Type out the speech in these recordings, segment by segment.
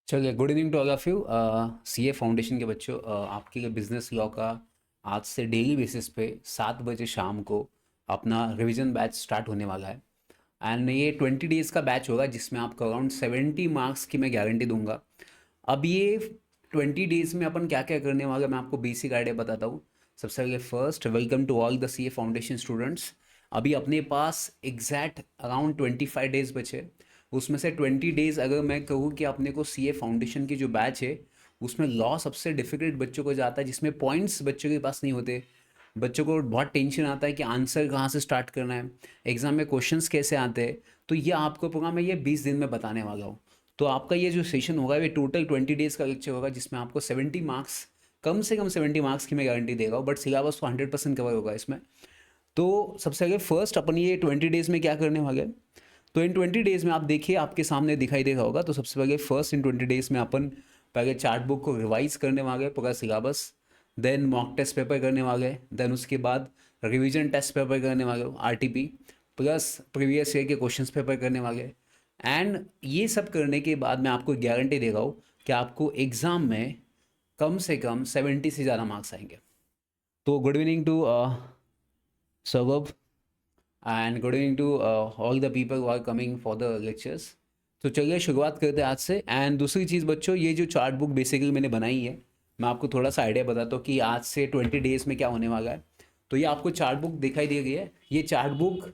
चलिए, good evening to all of you. CA foundation के बच्चों, आपके लिए बिजनेस लॉ का आज से डेली बेसिस पे 7 बजे शाम को अपना रिवीजन बैच स्टार्ट होने वाला है। एंड ये 20 डेज़ का बैच होगा जिसमें आपको अराउंड 70 मार्क्स की मैं गारंटी दूंगा। अब ये 20 डेज़ में अपन क्या क्या करने वाले, मैं आपको बेसिक आइडिया बताता हूँ। सबसे पहले first, welcome to all the CA foundation students. अभी अपने पास एग्जैक्ट अराउंड 25 डेज़ बचे। उसमें से 20 डेज़ अगर मैं कहूँ कि अपने को सीए फाउंडेशन की जो बैच है उसमें लॉ सबसे डिफिकल्ट बच्चों को जाता है, जिसमें पॉइंट्स बच्चों के पास नहीं होते। बच्चों को बहुत टेंशन आता है कि आंसर कहाँ से स्टार्ट करना है, एग्ज़ाम में क्वेश्चंस कैसे आते हैं। तो ये आपको प्रोग्राम मैं ये 20 दिन में बताने वाला हूँ। तो आपका ये जो सेशन होगा ये टोटल 20 डेज़ का लेक्चर होगा, जिसमें आपको 70 मार्क्स, कम से कम 70 मार्क्स की मैं गारंटी देगा, बट सिलेबस तो 100% कवर होगा इसमें। तो सबसे आगे फर्स्ट अपन ये 20 डेज़ में क्या करने वाले हैं। तो इन 20 डेज़ में आप देखिए, आपके सामने दिखाई देगा होगा। तो सबसे पहले फर्स्ट इन 20 डेज़ में अपन पहले चार्ट बुक को रिवाइज करने वाले पूरा syllabus, then mock test paper करने वाले, देन उसके बाद रिवीजन टेस्ट पेपर करने वाले आरटीपी, प्लस प्रीवियस ईयर के क्वेश्चंस पेपर करने वाले। एंड ये सब करने के बाद मैं आपको गारंटी दे रहा हूँ कि आपको एग्ज़ाम में कम से कम 70 से ज़्यादा मार्क्स आएंगे। तो good evening to Saurabh, and good evening to all the people who are coming for the lectures. तो चलिए शुरुआत करते हैं आज से। एंड दूसरी चीज़ बच्चों, ये जो चार्ट बुक बेसिकली मैंने बनाई है, मैं आपको थोड़ा सा आइडिया बताता हूँ कि आज से 20 डेज़ में क्या होने वाला है। तो ये आपको चार्ट बुक दिखाई दे रही है। ये चार्ट बुक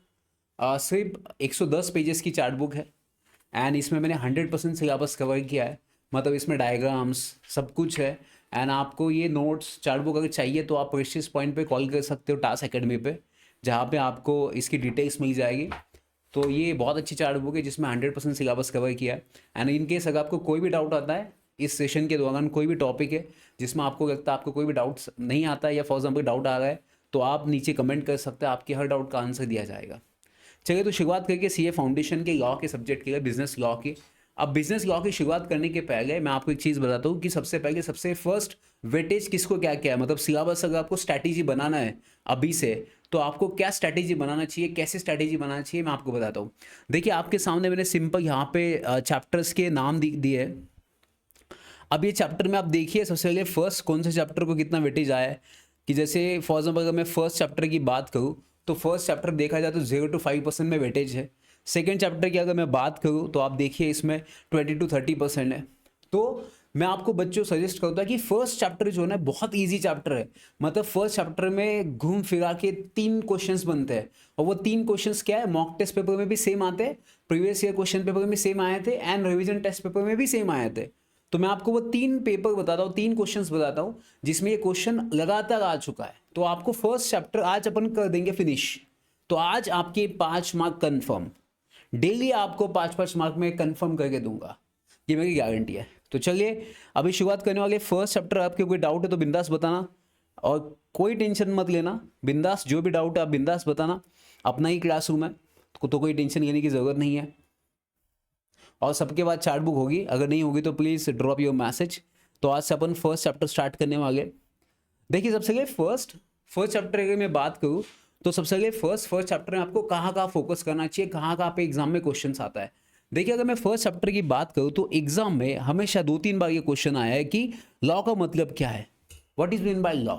सिर्फ 110 पेजेस की चार्ट बुक है। एंड इसमें मैंने 100% सिलेबस कवर किया है, मतलब इसमें डायग्राम्स सब कुछ है। एंड आपको ये नोट्स चार्ट बुक अगर चाहिए तो आप प्रेशियस पॉइंट पे कॉल कर सकते हो, टास्क एकेडमी पे, जहाँ पे आपको इसकी डिटेल्स मिल जाएगी। तो ये बहुत अच्छी चार्ट बुक है जिसमें 100% सिलेबस कवर किया है। एंड इन केस अगर आपको कोई भी डाउट आता है इस सेशन के दौरान, कोई भी टॉपिक है जिसमें आपको लगता है आपको कोई भी डाउट्स नहीं आता है, या फॉर एग्जाम्पल डाउट आ रहा है, तो आप नीचे कमेंट कर सकते हैं, आपके हर डाउट का आंसर दिया जाएगा। चलिए, तो शुरुआत करके सीए फाउंडेशन के लॉ के सब्जेक्ट के लिए, बिजनेस लॉ की। अब बिजनेस लॉ की शुरुआत करने के पहले मैं आपको एक चीज़ बताता हूँ कि सबसे पहले सबसे फर्स्ट वेटेज किसको क्या क्या है, मतलब सिलेबस अगर आपको स्ट्रैटेजी बनाना है अभी से, तो आपको क्या स्ट्रैटेजी बनाना चाहिए, कैसे स्ट्रैटेजी बनाना चाहिए, मैं आपको बताता हूँ। देखिए, आपके सामने मैंने सिंपल यहाँ पे चैप्टर्स के नाम दिए हैं। अब ये चैप्टर में आप देखिए, सबसे पहले फर्स्ट कौन से चैप्टर को कितना वेटेज आया है। कि जैसे फॉर एग्जाम्पल अगर मैं फर्स्ट चैप्टर की बात करूँ, तो फर्स्ट चैप्टर देखा जाए तो 0 to 5% में वेटेज है। सेकेंड चैप्टर की अगर मैं बात करूँ तो आप देखिए इसमें 20 to 30% है। तो मैं आपको बच्चों सजेस्ट करता कि फर्स्ट चैप्टर जो है ना बहुत इजी चैप्टर है। मतलब फर्स्ट चैप्टर में घूम फिरा के 3 क्वेश्चंस बनते हैं, और वो 3 क्वेश्चंस क्या है, मॉक टेस्ट पेपर में भी सेम आते हैं, प्रीवियस ईयर क्वेश्चन पेपर में भी सेम आए थे, एंड रिवीजन टेस्ट पेपर में भी सेम आए थे। तो मैं आपको वो 3 पेपर बताता हूँ, 3 क्वेश्चंस बताता हूँ जिसमें ये क्वेश्चन लगातार आ चुका है। तो आपको फर्स्ट चैप्टर आज अपन कर देंगे फिनिश। तो आज आपके 5 मार्क कंफर्म, डेली आपको 5-5 मार्क में कंफर्म करके दूंगा, ये मेरी गारंटी है। तो चलिए अभी शुरुआत करने वाले। फर्स्ट चैप्टर, आपके कोई डाउट है तो बिंदास बताना, और कोई टेंशन मत लेना, बिंदास जो भी डाउट है आप बिंदास बताना। अपना ही क्लासरूम है तो कोई टेंशन लेने की ज़रूरत नहीं है। और सबके बाद चार्ट बुक होगी, अगर नहीं होगी तो प्लीज़ ड्रॉप योर मैसेज। तो आज से अपन फर्स्ट चैप्टर स्टार्ट करने वाले। देखिए, सबसे पहले फर्स्ट चैप्टर अगर मैं बात करूँ, तो सबसे पहले फर्स्ट चैप्टर में आपको कहाँ कहाँ फोकस करना चाहिए, कहाँ कहाँ पे एग्जाम में क्वेश्चन आता है। देखिए, अगर मैं फर्स्ट चैप्टर की बात करूँ तो एग्जाम में हमेशा 2-3 बार ये क्वेश्चन आया है कि लॉ का मतलब क्या है, what is mean by law.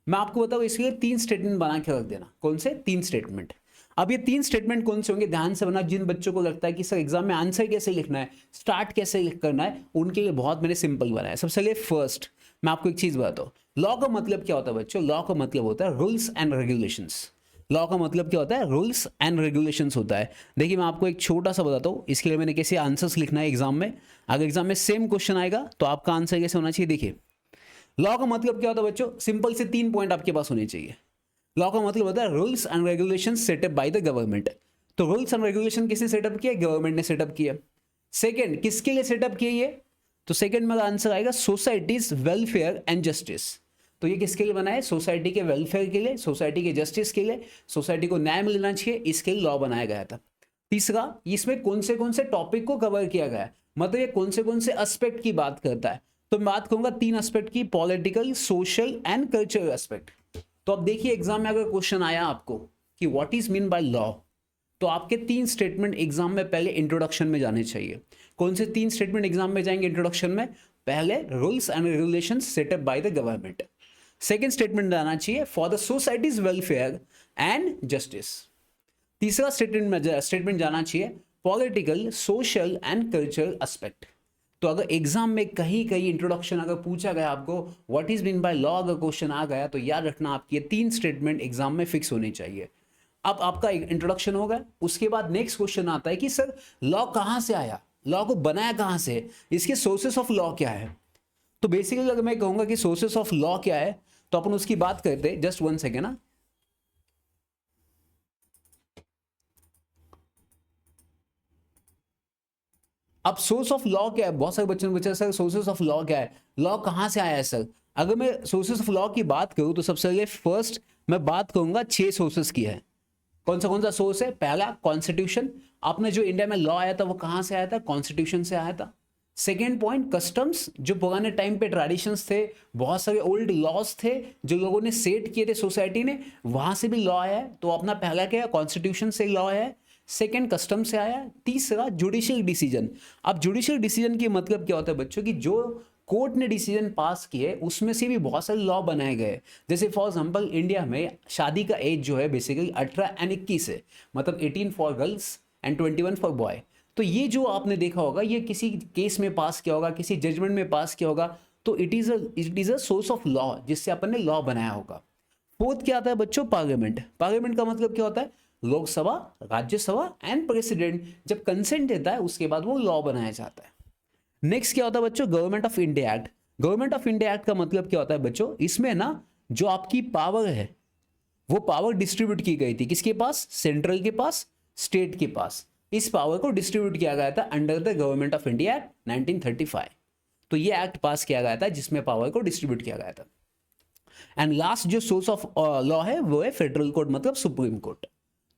मैं आपको बताऊँ, इसके लिए 3 स्टेटमेंट बना के रख देना। कौन से 3 स्टेटमेंट? अब ये 3 स्टेटमेंट कौन से होंगे, ध्यान से बना। जिन बच्चों को लगता है कि सर एग्जाम में आंसर कैसे लिखना है, स्टार्ट कैसे करना है, उनके लिए बहुत मैंने सिंपल बनाया। सबसे पहले फर्स्ट, मैं आपको एक चीज बताता हूँ, लॉ का मतलब क्या होता है बच्चों। लॉ का मतलब होता है रूल्स एंड रेगुलेशंस। लॉ का मतलब क्या होता है, रूल्स एंड रेगुलेशंस होता है। देखिए, मैं आपको एक छोटा सा बताता हूँ, इसके लिए मैंने कैसे आंसर्स लिखना है एग्जाम में। अगर एग्जाम में सेम क्वेश्चन आएगा तो आपका आंसर कैसे होना चाहिए। देखिए, लॉ का मतलब क्या होता है बच्चों, सिंपल से 3 पॉइंट आपके पास होने चाहिए। लॉ का मतलब होता है rules and regulation set up by the government. तो रूल्स एंड रेगुलेशन किसने सेटअप किया, गवर्नमेंट ने सेटअप किया। सेकंड, किसके लिए सेटअप किया ये, तो सेकंड में आंसर आएगा सोसाइटीज वेलफेयर एंड जस्टिस। तो ये किसके लिए बना है, सोसाइटी के वेलफेयर के लिए, सोसाइटी के जस्टिस के लिए, सोसाइटी को न्याय मिलना चाहिए, इसके लिए लॉ बनाया गया था। तीसरा, इसमें कौन से टॉपिक को कवर किया गया है, मतलब ये कौन से एस्पेक्ट की बात करता है। तो मैं बात करूंगा 3 एस्पेक्ट की, political, social and cultural aspect. तो अब देखिए, एग्जाम में अगर क्वेश्चन आया आपको कि what is mean by law, तो आपके 3 स्टेटमेंट एग्जाम में पहले इंट्रोडक्शन में जाने चाहिए। कौन से 3 स्टेटमेंट एग्जाम में जाएंगे इंट्रोडक्शन में? पहले rules and regulations setup by the government. Second statement जाना चाहिए for the societies welfare and justice. तीसरा स्टेटमेंट जाना चाहिए political, social and cultural aspect. तो अगर एग्जाम में कहीं कहीं इंट्रोडक्शन अगर पूछा गया आपको what is mean by law, अगर क्वेश्चन आ गया तो याद रखना आपके 3 स्टेटमेंट एग्जाम में फिक्स होने चाहिए। अब आपका इंट्रोडक्शन हो गया, उसके बाद नेक्स्ट क्वेश्चन आता है कि सर लॉ कहां से आया, लॉ को बनाया कहां से, इसके सोर्सेस ऑफ लॉ क्या है। तो बेसिकली अगर मैं कहूंगा कि सोर्सेस ऑफ लॉ क्या है तो अपन उसकी बात करते हैं। जस्ट 1 सेकेंड ना। अब सोर्स ऑफ लॉ क्या है, बहुत सारे बच्चों ने पूछा सर सोर्सेस ऑफ लॉ क्या है, लॉ कहां से आया है सर। अगर मैं सोर्सेस ऑफ लॉ की बात करूं तो सबसे पहले फर्स्ट मैं बात करूंगा 6 सोर्सेस की है। कौन सा सोर्स है? पहला कॉन्स्टिट्यूशन। आपने जो इंडिया में लॉ आया था वो कहां से आया था? कॉन्स्टिट्यूशन से आया था। सेकेंड पॉइंट कस्टम्स, जो पुराने टाइम पे ट्रेडिशंस थे, बहुत सारे ओल्ड लॉज थे जो लोगों ने सेट किए थे सोसाइटी ने, वहां से भी लॉ आया है। तो अपना पहला क्या है? कॉन्स्टिट्यूशन से लॉ है। सेकेंड कस्टम से आया। तीसरा जुडिशियल डिसीजन। अब जुडिशियल डिसीजन की मतलब क्या होता है बच्चों की, जो कोर्ट ने डिसीजन पास किए उसमें से भी बहुत सारे लॉ बनाए गए। जैसे फॉर एग्जांपल इंडिया में शादी का एज जो है बेसिकली 18 एंड 21 है, मतलब 18 for girls and 21 for boy. तो ये जो आपने देखा होगा ये किसी केस में पास किया होगा, किसी जजमेंट में पास किया होगा, तो it is a source of law जिससे अपन ने लॉ बनाया होगा। फोर्थ क्या आता है बच्चों? पार्लियामेंट। पार्लियामेंट का मतलब क्या होता है? लोकसभा, राज्यसभा एंड प्रेसिडेंट जब कंसेंट देता है उसके बाद वो लॉ बनाया जाता है। नेक्स्ट क्या होता है बच्चों? Government of India act. Government of India act का मतलब क्या होता है बच्चों? इसमें ना जो आपकी पावर है वो पावर डिस्ट्रीब्यूट की गई थी, किसके पास? सेंट्रल के पास, स्टेट के पास। इस पावर को डिस्ट्रीब्यूट किया गया था under the government of India act 1935। तो ये एक्ट पास किया गया था जिसमें पावर को डिस्ट्रीब्यूट किया गया था। एंड लास्ट जो सोर्स ऑफ लॉ है वो है फेडरल कोर्ट, मतलब सुप्रीम कोर्ट।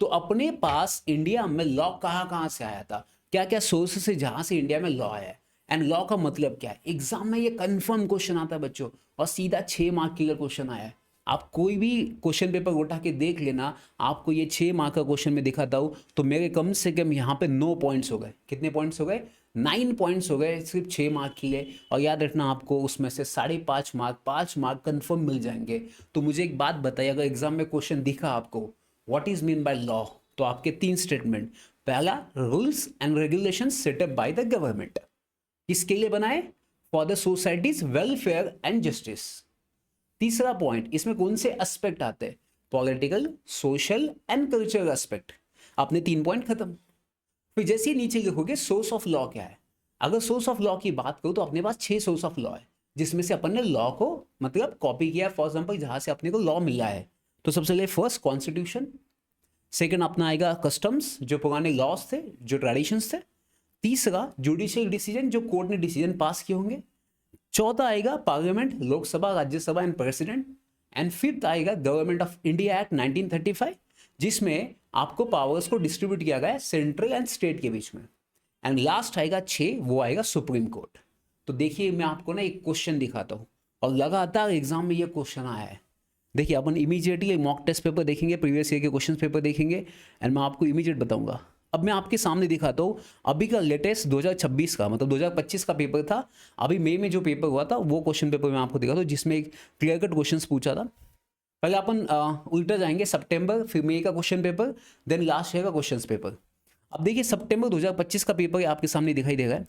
तो अपने पास इंडिया में लॉ कहां कहां से आया था, क्या क्या सोर्स है जहां से इंडिया में लॉ आया है, एंड लॉ का मतलब क्या है। एग्जाम में ये कंफर्म क्वेश्चन आता है बच्चों, और सीधा 6 मार्क के क्वेश्चन आया है। आप कोई भी क्वेश्चन पेपर उठा के देख लेना, आपको ये 6 मार्क का क्वेश्चन में दिखाता हूं तो मेरे कम से कम यहाँ पे 9 पॉइंट्स हो गए। कितने पॉइंट्स हो गए? 9 पॉइंट्स हो गए सिर्फ 6 मार्क के लिए। और याद रखना आपको उसमें से 5.5 मार्क, 5 मार्क कंफर्म मिल जाएंगे। तो मुझे एक बात बताइए, अगर एग्जाम में क्वेश्चन दिखा आपको what is mean by law, तो आपके 3 स्टेटमेंट। पहला rules and regulation set up by the government, किसके लिए बनाए? For the societies welfare and justice. तीसरा पॉइंट, इसमें कौन से एस्पेक्ट आते हैं? Political, social and cultural aspect. आपने 3 पॉइंट खत्म। फिर जैसे ही नीचे लिखोगे सोर्स ऑफ लॉ क्या है। अगर सोर्स ऑफ लॉ की बात करूं तो अपने पास 6 सोर्स ऑफ लॉ है जिसमें से अपन ने लॉ को मतलब कॉपी किया। फॉर एग्जाम्पल जहां से अपने को लॉ मिला है, तो सबसे पहले फर्स्ट कॉन्स्टिट्यूशन, सेकंड अपना आएगा कस्टम्स, जो पुराने लॉज थे, जो ट्रेडिशंस थे। तीसरा जुडिशियल डिसीजन, जो कोर्ट ने डिसीजन पास किए होंगे। चौथा आएगा parliament, Lok Sabha, Rajya Sabha and president. And fifth आएगा गवर्नमेंट ऑफ इंडिया एक्ट 1935, जिसमें आपको पावर्स को डिस्ट्रीब्यूट किया गया है सेंट्रल एंड स्टेट के बीच में। एंड लास्ट आएगा 6, वो आएगा सुप्रीम कोर्ट। तो देखिए मैं आपको ना एक क्वेश्चन दिखाता हूँ, और लगातार एग्जाम में ये क्वेश्चन आया है। देखिए अपन इमीडिएटली मॉक टेस्ट पेपर देखेंगे, प्रीवियस ईयर के क्वेश्चन पेपर देखेंगे, एंड मैं आपको इमीडिएट बताऊंगा। अब मैं आपके सामने दिखाता हूँ अभी का लेटेस्ट 2026 का, मतलब 2025 का पेपर था, अभी मई में जो पेपर हुआ था वो क्वेश्चन पेपर मैं आपको दिखाता हूँ, जिसमें एक क्लियर कट क्वेश्चन पूछा था। पहले अपन उल्टा जाएंगे, सितंबर फिर मई का question paper, then last year का क्वेश्चन पेपर। अब देखिए सितंबर 2025 का पेपर आपके सामने दिखाई दे रहा है,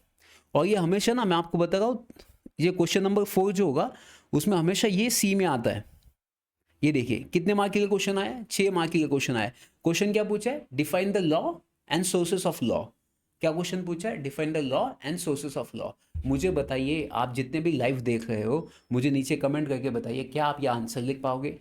और ये हमेशा ना मैं आपको बता रहा हूँ, ये क्वेश्चन नंबर 4 जो होगा उसमें हमेशा ये सी में आता है। ये देखिए कितने मार्क के लिए क्वेश्चन आया? 6 मार्क के लिए क्वेश्चन आया। क्वेश्चन क्या पूछा है? Define the law and sources of law. क्या क्वेश्चन पूछा है? Define the law and sources of law. मुझे बताइए, आप जितने भी लाइव देख रहे हो मुझे नीचे कमेंट करके बताइए, क्या आप ये आंसर लिख पाओगे?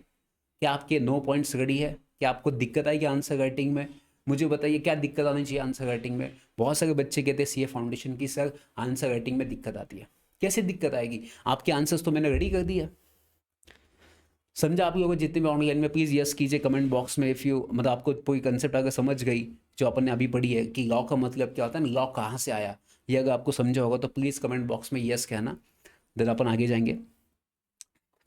क्या आपके 9 पॉइंट्स रेडी है? क्या आपको दिक्कत आएगी आंसर राइटिंग में? मुझे बताइए क्या दिक्कत आनी चाहिए आंसर राइटिंग में। बहुत सारे बच्चे कहते हैं सीए फाउंडेशन की सर आंसर राइटिंग में दिक्कत आती है। कैसे दिक्कत आएगी? आपके आंसर्स तो मैंने रेडी कर दिया। समझा आप लोगों जितने भी ऑनलाइन में? प्लीज़ यस कीजिए कमेंट बॉक्स में इफ़ यू, मतलब आपको कोई कंसेप्ट अगर समझ गई जो अपन ने अभी पढ़ी है कि लॉ का मतलब क्या होता है, लॉ कहाँ से आया, ये अगर आपको समझा होगा तो प्लीज़ कमेंट बॉक्स में यस कहना, देन अपन आगे जाएंगे।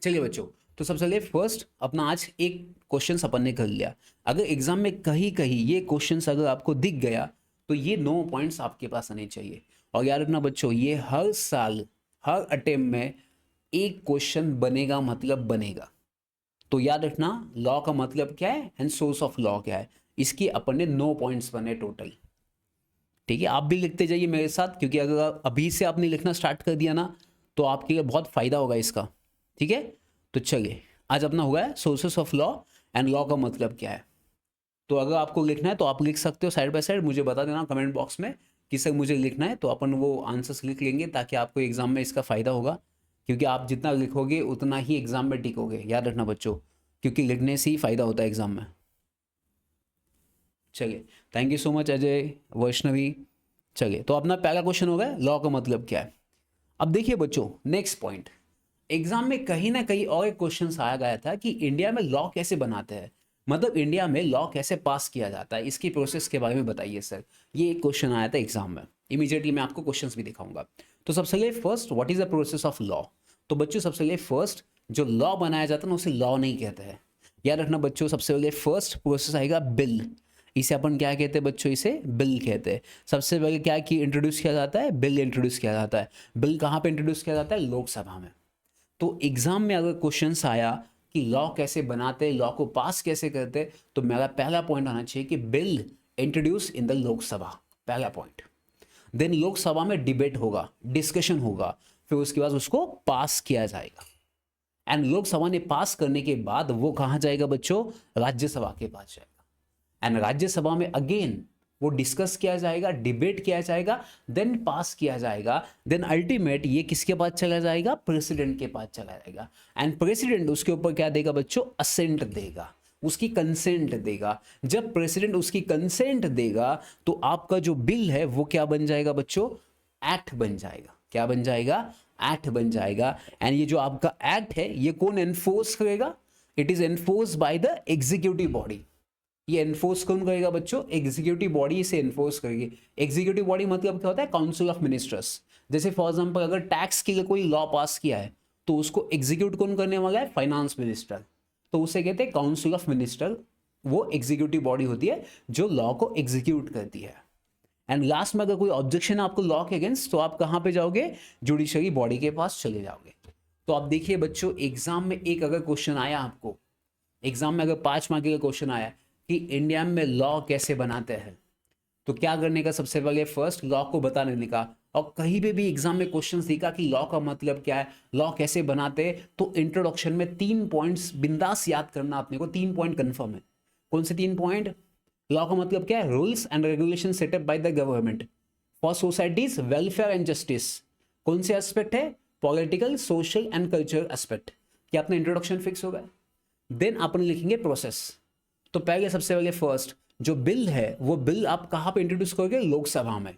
चलिए बच्चों, तो सबसे पहले फर्स्ट अपना आज एक क्वेश्चन अपन ने कर लिया। अगर एग्जाम में कहीं कहीं ये क्वेश्चन अगर आपको दिख गया तो ये 9 पॉइंट्स आपके पास आने चाहिए। और याद रखना बच्चों, ये हर साल हर अटेम्प्ट में एक क्वेश्चन बनेगा, मतलब बनेगा। तो याद रखना लॉ का मतलब क्या है एंड सोर्स ऑफ लॉ क्या है, इसकी अपन ने 9 पॉइंट्स बने टोटल। ठीक है, आप भी लिखते जाइए मेरे साथ, क्योंकि अगर अभी से आपने लिखना स्टार्ट कर दिया ना तो आपके लिए बहुत फायदा होगा इसका। ठीक है, तो चलिए आज अपना हुआ है sources of law and law का मतलब क्या है। तो अगर आपको लिखना है तो आप लिख सकते हो साइड बाय साइड, मुझे बता देना कमेंट बॉक्स में कि सर मुझे लिखना है, तो अपन वो आंसर्स लिख लेंगे ताकि आपको एग्जाम में इसका फ़ायदा होगा। क्योंकि आप जितना लिखोगे उतना ही एग्जाम में टिकोगे, याद रखना बच्चों, क्योंकि लिखने से ही फ़ायदा होता है एग्जाम में। चलिए, thank you so much Ajay, Vaishnavi. चलिए, तो अपना पहला क्वेश्चन होगा लॉ का मतलब क्या है। अब देखिए बच्चों, नेक्स्ट पॉइंट, एग्जाम में कहीं ना कहीं और एक क्वेश्चन आया गया था कि इंडिया में लॉ कैसे बनाते हैं, मतलब इंडिया में लॉ कैसे पास किया जाता है, इसकी प्रोसेस के बारे में बताइए सर। ये एक क्वेश्चन आया था एग्जाम में। इमीडिएटली मैं आपको क्वेश्चंस भी दिखाऊंगा। तो सबसे पहले first, what is the process of law. तो बच्चों सबसे पहले फर्स्ट जो लॉ बनाया जाता है ना उसे लॉ नहीं कहते हैं। याद रखना बच्चों, सबसे पहले फर्स्ट प्रोसेस आएगा बिल। इसे अपन क्या कहते हैं बच्चों, इसे बिल कहते हैं। सबसे पहले क्या कि इंट्रोड्यूस किया जाता है, बिल इंट्रोड्यूस किया जाता है। बिल कहाँ पे इंट्रोड्यूस किया जाता है, लोकसभा में। तो एग्जाम में अगर क्वेश्चंस आया कि लॉ कैसे बनाते, लॉ को पास कैसे करते, तो मेरा पहला पॉइंट आना चाहिए कि bill introduce in the Lok Sabha, पहला पॉइंट। देन लोकसभा में डिबेट होगा, डिस्कशन होगा, फिर उसके बाद उसको पास किया जाएगा। एंड लोकसभा ने पास करने के बाद वो कहाँ जाएगा बच्चों, राज्यसभा के पास जाएगा। एंड राज्यसभा में अगेन वो डिस्कस किया जाएगा, डिबेट किया जाएगा, देन पास किया जाएगा। देन अल्टीमेट ये किसके पास चला जाएगा, प्रेसिडेंट के पास चला जाएगा। एंड प्रेसिडेंट उसके ऊपर क्या देगा बच्चों, असेंट देगा, उसकी कंसेंट देगा। जब प्रेसिडेंट उसकी कंसेंट देगा तो आपका जो बिल है वो क्या बन जाएगा बच्चों, एक्ट बन जाएगा। क्या बन जाएगा, एक्ट बन जाएगा। एंड ये जो आपका एक्ट है ये कौन एनफोर्स करेगा, it is enforce bye the executive body. ये एनफोर्स कौन करेगा बच्चों, एग्जीक्यूटिव बॉडी इसे एनफोर्स करेगी। एग्जीक्यूटिव बॉडी मतलब क्या होता है, काउंसिल ऑफ मिनिस्टर्स। जैसे फॉर एग्जांपल अगर टैक्स के लिए कोई लॉ पास किया है तो उसको एग्जीक्यूट कौन करने वाला है, फाइनेंस मिनिस्टर। तो उसे कहते हैं काउंसिल ऑफ मिनिस्टर। वो एग्जीक्यूटिव बॉडी होती है जो लॉ को एग्जीक्यूट करती है। एंड लास्ट में अगर कोई ऑब्जेक्शन है आपको लॉ के अगेंस्ट तो आप कहाँ पे जाओगे, जुडिशरी बॉडी के पास चले जाओगे। तो आप देखिए बच्चों, एग्जाम में एक अगर क्वेश्चन आया आपको, एग्जाम में अगर 5 मार्क का क्वेश्चन आया कि इंडिया में लॉ कैसे बनाते हैं, तो क्या करने का, सबसे पहले फर्स्ट लॉ को बताने का। और कहीं भी एग्जाम में क्वेश्चन दिखा कि लॉ का मतलब क्या है, लॉ कैसे बनाते हैं, तो इंट्रोडक्शन में 3 पॉइंट्स बिंदास याद करना अपने को। 3 पॉइंट कंफर्म है। कौन से 3 पॉइंट, लॉ का मतलब क्या है, rules and regulation set up by the government for societies welfare and justice. कौन से एस्पेक्ट है, political, social and cultural aspect. क्या अपना इंट्रोडक्शन फिक्स होगा। देन अपन लिखेंगे प्रोसेस। तो पहले सबसे पहले फर्स्ट जो बिल है वो बिल आप कहाँ पे इंट्रोड्यूस करोगे, लोकसभा में।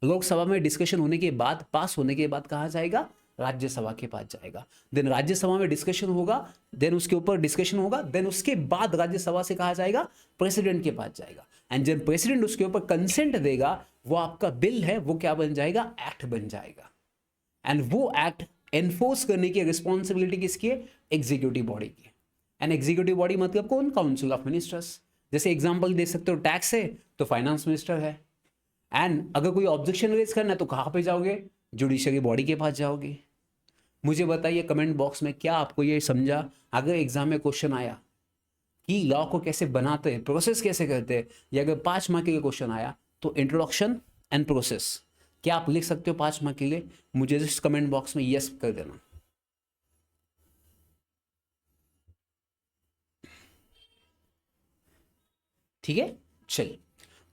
लोकसभा में डिस्कशन होने के बाद, पास होने के बाद कहाँ जाएगा, राज्यसभा के पास जाएगा। देन राज्यसभा में डिस्कशन होगा, देन उसके ऊपर डिस्कशन होगा, देन उसके बाद राज्यसभा से कहा जाएगा, प्रेसिडेंट के पास जाएगा। एंड जब प्रेसिडेंट उसके ऊपर कंसेंट देगा, वो आपका बिल है वो क्या बन जाएगा, एक्ट बन जाएगा। एंड वो एक्ट एनफोर्स करने की रिस्पॉन्सिबिलिटी किसकी है, एग्जीक्यूटिव बॉडी की। एंड एग्जीक्यूटिव बॉडी मतलब कौन, काउंसिल ऑफ मिनिस्टर्स। जैसे एग्जांपल दे सकते हो, टैक्स है तो फाइनेंस मिनिस्टर है। एंड अगर कोई ऑब्जेक्शन रेज करना है तो कहाँ पे जाओगे, जुडिशरी बॉडी के पास जाओगे। मुझे बताइए कमेंट बॉक्स में, क्या आपको ये समझा। अगर एग्जाम में क्वेश्चन आया कि लॉ को कैसे बनाते हैं, प्रोसेस कैसे करते हैं, या अगर 5 मार्क के लिए क्वेश्चन आया तो इंट्रोडक्शन एंड प्रोसेस, क्या आप लिख सकते हो 5 मार्क के लिए, मुझे जस्ट कमेंट बॉक्स में यस कर देना। ठीक है, चलिए।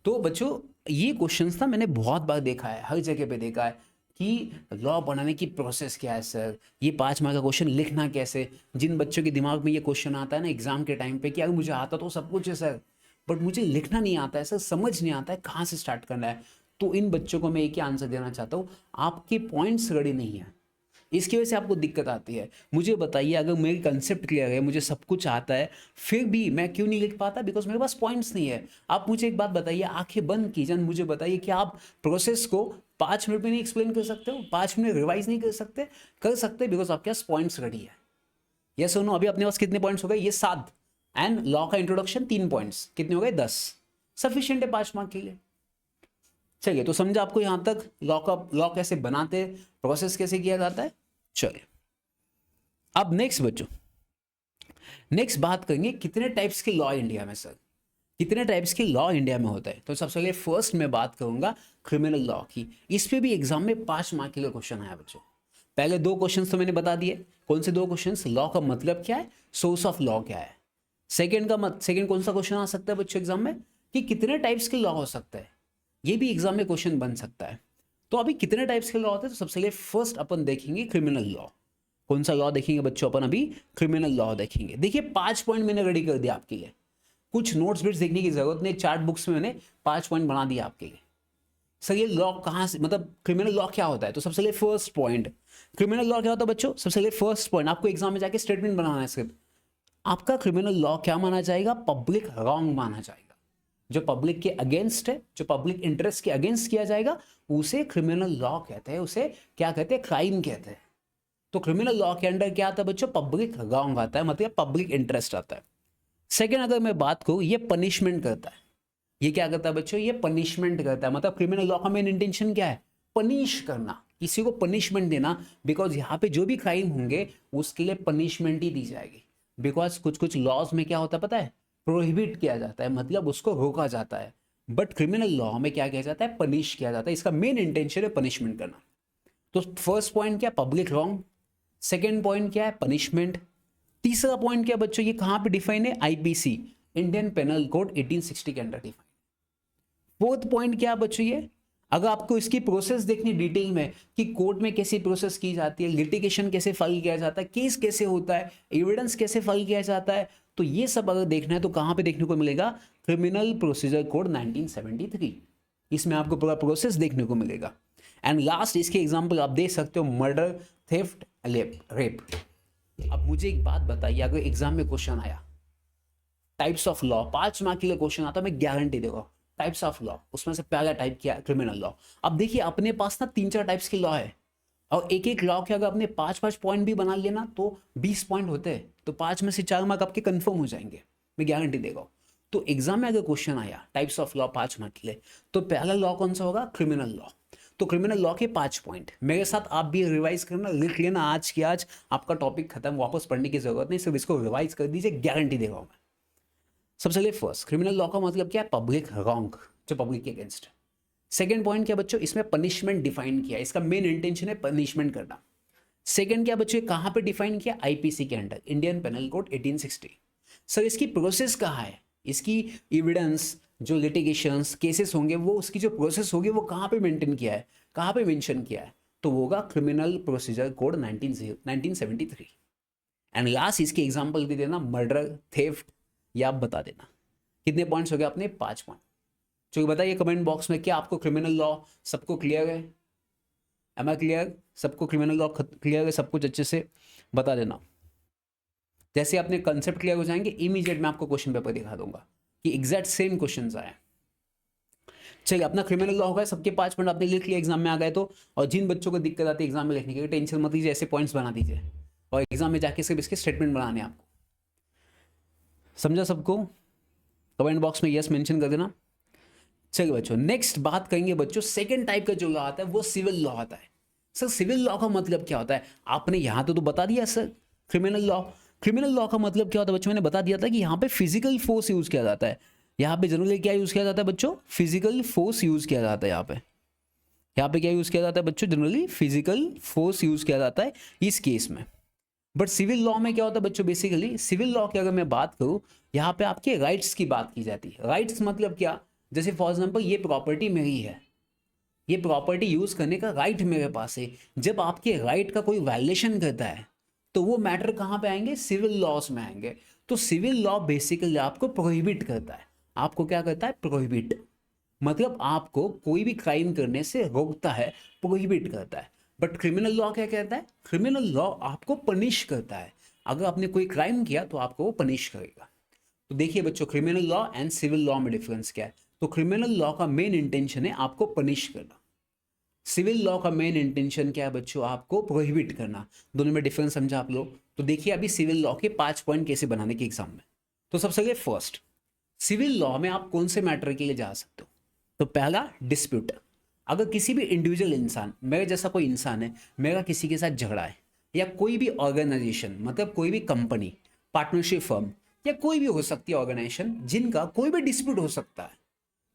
तो बच्चों ये क्वेश्चंस ना मैंने बहुत बार देखा है, हर जगह पे देखा है कि लॉ बनाने की प्रोसेस क्या है सर, ये 5 मार्क का क्वेश्चन लिखना कैसे। जिन बच्चों के दिमाग में ये क्वेश्चन आता है ना एग्जाम के टाइम पे कि अगर मुझे आता तो सब कुछ है सर, बट मुझे लिखना नहीं आता है सर, समझ नहीं आता है कहाँ से स्टार्ट करना है, तो इन बच्चों को मैं एक ही आंसर देना चाहता हूँ, आपके पॉइंट्स रेडी नहीं है, इसकी वजह से आपको दिक्कत आती है। मुझे बताइए, अगर मेरी कंसेप्ट क्लियर है, मुझे सब कुछ आता है, फिर भी मैं क्यों नहीं लिख पाता, बिकॉज मेरे पास पॉइंट्स नहीं है। आप मुझे एक बात बताइए, आंखें बंद कीजिए, मुझे बताइए कि आप प्रोसेस को 5 मिनट में नहीं एक्सप्लेन कर सकते हो, 5 मिनट रिवाइज नहीं कर सकते, बिकॉज आपके पास पॉइंट्स रेडी है। ये सुनो, अभी अपने पास कितने पॉइंट्स हो गए, ये 7, एंड लॉ का इंट्रोडक्शन 3 पॉइंट्स, कितने हो गए 10, सफिशिएंट है 5 मार्क के लिए। चलिए, तो समझा आपको यहां तक लॉ कैसे बनाते, प्रोसेस कैसे किया जाता है। चलिए अब नेक्स्ट बच्चों, नेक्स्ट बात करेंगे कितने टाइप्स के लॉ इंडिया में सर, कितने टाइप्स के लॉ इंडिया में होता है। तो सबसे पहले फर्स्ट मैं बात करूंगा क्रिमिनल लॉ की। इस पे भी एग्जाम में 5 मार्क के लिए क्वेश्चन आया बच्चों। पहले 2 क्वेश्चंस तो मैंने बता दिए, कौन से 2 क्वेश्चंस, लॉ का मतलब क्या है, सोर्स ऑफ लॉ क्या है। सेकंड कौन सा क्वेश्चन आ सकता है बच्चों एग्जाम में, कि कितने टाइप्स के लॉ हो सकता है, ये भी एग्जाम में क्वेश्चन बन सकता है। तो अभी कितने टाइप्स के लॉ होते हैं, तो सबसे पहले फर्स्ट अपन देखेंगे क्रिमिनल लॉ। कौन सा लॉ देखेंगे बच्चों अपन, अभी क्रिमिनल लॉ देखेंगे। देखिए 5 पॉइंट मैंने रेडी कर दिया आपके लिए, कुछ नोट्स बिट्स देखने की जरूरत नहीं, चार्ट बुक्स में मैंने 5 पॉइंट बना दिया आपके लिए। सर ये लॉ कहाँ से, मतलब क्रिमिनल लॉ क्या होता है, तो सबसे पहले फर्स्ट पॉइंट, क्रिमिनल लॉ क्या होता है बच्चों, सबसे पहले फर्स्ट पॉइंट आपको एग्जाम में जाके स्टेटमेंट बनाना है सिर्फ, आपका क्रिमिनल लॉ क्या माना जाएगा, पब्लिक रॉन्ग माना जाएगा। जो पब्लिक के अगेंस्ट है, जो पब्लिक इंटरेस्ट के अगेंस्ट किया जाएगा, उसे क्रिमिनल लॉ कहते हैं, उसे क्या कहते हैं, क्राइम कहते हैं। तो क्रिमिनल लॉ के अंडर क्या आता है बच्चों, पब्लिक रॉन्ग आता है, मतलब पब्लिक इंटरेस्ट आता है। सेकेंड अगर मैं बात करूं, ये पनिशमेंट करता है। ये क्या करता है बच्चों, ये पनिशमेंट करता है। मतलब क्रिमिनल लॉ का मेन इंटेंशन क्या है, पनिश करना, किसी को पनिशमेंट देना। बिकॉज यहाँ पे जो भी क्राइम होंगे उसके लिए पनिशमेंट ही दी जाएगी। बिकॉज कुछ कुछ लॉज में क्या होता है पता है, प्रोहिबिट किया जाता है, मतलब उसको रोका जाता है। बट क्रिमिनल लॉ में क्या किया जाता है, पनिश किया जाता है। इसका मेन इंटेंशन है पनिशमेंट करना। तो फर्स्ट पॉइंट क्या, पब्लिक रॉन्ग। सेकेंड पॉइंट क्या है, पनिशमेंट। तीसरा पॉइंट क्या बच्चों, ये कहां पे डिफाइन है, आईपीसी, इंडियन पेनल कोड 1860 के अंडर डिफाइन। फोर्थ पॉइंट क्या बच्चों, ये अगर आपको इसकी प्रोसेस देखनी डिटेल में कि कोर्ट में कैसी प्रोसेस की जाती है, लिटिगेशन कैसे फाइल किया जाता है, केस कैसे होता है, एविडेंस कैसे फाइल किया जाता है, तो ये सब अगर देखना है तो कहां पे देखने को मिलेगा, क्रिमिनल प्रोसीजर कोड 1973। इसमें आपको पूरा प्रोसेस देखने को मिलेगा। एंड लास्ट इसके एग्जाम्पल आप देख सकते हो, मर्डर, थेफ्ट, रेप। अब मुझे एक बात बताइए, अगर एग्जाम में क्वेश्चन आया टाइप्स ऑफ लॉ, 5 मार्क के लिए क्वेश्चन आता, मैं गारंटी दूंगा टाइप्स ऑफ लॉ, उसमें से पहला टाइप क्या है, क्रिमिनल लॉ। अब देखिए अपने पास ना 3-4 टाइप्स के लॉ है, और एक एक लॉ के अगर आपने 5-5 पॉइंट भी बना लिया ना तो 20 पॉइंट होते हैं, तो 5 में से 4 मार्क आपके कंफर्म हो जाएंगे, मैं गारंटी देगा। तो एग्जाम में अगर क्वेश्चन आया टाइप्स ऑफ लॉ 5 मार्क के लिए, तो पहला लॉ कौन सा होगा, क्रिमिनल लॉ। तो क्रिमिनल लॉ के 5 पॉइंट मेरे साथ आप भी रिवाइज करना, लिख लेना, आज की आज आपका टॉपिक खत्म, वापस पढ़ने की जरूरत नहीं, सिर्फ इसको रिवाइज कर दीजिए, गारंटी दे रहा हूं मैं। सबसे पहले फर्स्ट, क्रिमिनल लॉ का मतलब क्या है, पब्लिक रॉन्ग, जो पब्लिक के अगेंस्ट। सेकंड पॉइंट क्या बच्चों, इसमें पनिशमेंट डिफाइन किया, इसका मेन इंटेंशन है पनिशमेंट करना। सेकंड क्या बच्चों, कहां पे डिफाइन किया, आईपीसी के under, Indian penal code 1860। Sir इसकी प्रोसेस कहाँ है, इसकी एविडेंस, जो लिटिगेशंस केसेस होंगे, वो उसकी जो प्रोसेस होगी वो कहाँ पे मेंटेन किया है, कहाँ पे मेंशन किया है, तो वो होगा criminal procedure code 1973। And last इसकी एग्जांपल दे देना, मर्डर, थेफ्ट, या आप बता देना। कितने पॉइंट्स हो गए अपने, 5 पॉइंट। जो बताइए कमेंट बॉक्स में, क्या आपको क्रिमिनल लॉ सबको क्लियर है, एम आई क्लियर, सबको क्रिमिनल लॉ क्लियर है, सब कुछ अच्छे से बता देना। जैसे अपने कंसेप्ट क्लियर हो जाएंगे, इमीडिएट मैं आपको क्वेश्चन पेपर दिखा दूंगा कि एग्जैक्ट सेम क्वेश्चंस आए। चलिए अपना क्रिमिनल लॉ हो गया, सबके 5 पॉइंट आपने लिख लिया एग्जाम में आ गए तो। और जिन बच्चों को दिक्कत आती है एग्जाम में लिखने की, टेंशन मत लीजिए, ऐसे पॉइंट्स बना दीजिए और एग्जाम में जाके सिर्फ इसके स्टेटमेंट बनाने आपको। समझा सबको, कमेंट बॉक्स में यस मेंशन कर देना। चलिए बच्चों नेक्स्ट बात करेंगे बच्चों, सेकंड टाइप का जो लॉ आता है वो सिविल लॉ आता है। सर सिविल लॉ का मतलब क्या होता है, आपने यहां तो बता दिया sir criminal law. Criminal law का मतलब क्या होता है बच्चों, मैंने बता दिया था कि यहाँ पे फिजिकल फोर्स यूज किया जाता है। यहाँ पे जनरली क्या यूज किया जाता है बच्चों, फिजिकल फोर्स यूज किया जाता है। यहाँ पे क्या यूज किया जाता है बच्चों, जनरली फिजिकल फोर्स यूज किया जाता है इस केस में। बट सिविल लॉ में क्या होता है बच्चों, बेसिकली सिविल लॉ की अगर मैं बात करूं, यहाँ पे आपके राइट्स की बात की जाती है। राइट्स मतलब क्या, जैसे फॉर एग्जांपल ये प्रॉपर्टी मेरी है, ये प्रॉपर्टी यूज करने का राइट मेरे पास है। जब आपके राइट का कोई वायलेशन करता है तो वो मैटर कहाँ पे आएंगे, सिविल लॉस में आएंगे। तो सिविल लॉ बेसिकली आपको प्रोहिबिट करता है। आपको क्या करता है, प्रोहिबिट, मतलब आपको कोई भी क्राइम करने से रोकता है, प्रोहिबिट करता है। बट क्रिमिनल लॉ क्या कहता है, क्रिमिनल लॉ आपको पनिश करता है। अगर आपने कोई क्राइम किया तो आपको वो पनिश करेगा। तो देखिए बच्चों, criminal law and civil law में डिफरेंस क्या है। तो क्रिमिनल लॉ का मेन इंटेंशन है आपको पनिश करना, सिविल लॉ का मेन इंटेंशन क्या है बच्चों, आपको प्रोहिबिट करना। दोनों में डिफरेंस समझा आप लोग। तो देखिए अभी सिविल लॉ के 5 पॉइंट कैसे बनाने के एग्जाम में। तो सबसे पहले फर्स्ट, सिविल लॉ में आप कौन से मैटर के लिए जा सकते हो। तो पहला डिस्प्यूट, अगर किसी भी इंडिविजुअल इंसान, मेरे जैसा कोई इंसान है, मेरा किसी के साथ झगड़ा है, या कोई भी ऑर्गेनाइजेशन मतलब कोई भी कंपनी, पार्टनरशिप फर्म या कोई भी हो सकती है ऑर्गेनाइजेशन, जिनका कोई भी डिस्प्यूट हो सकता है,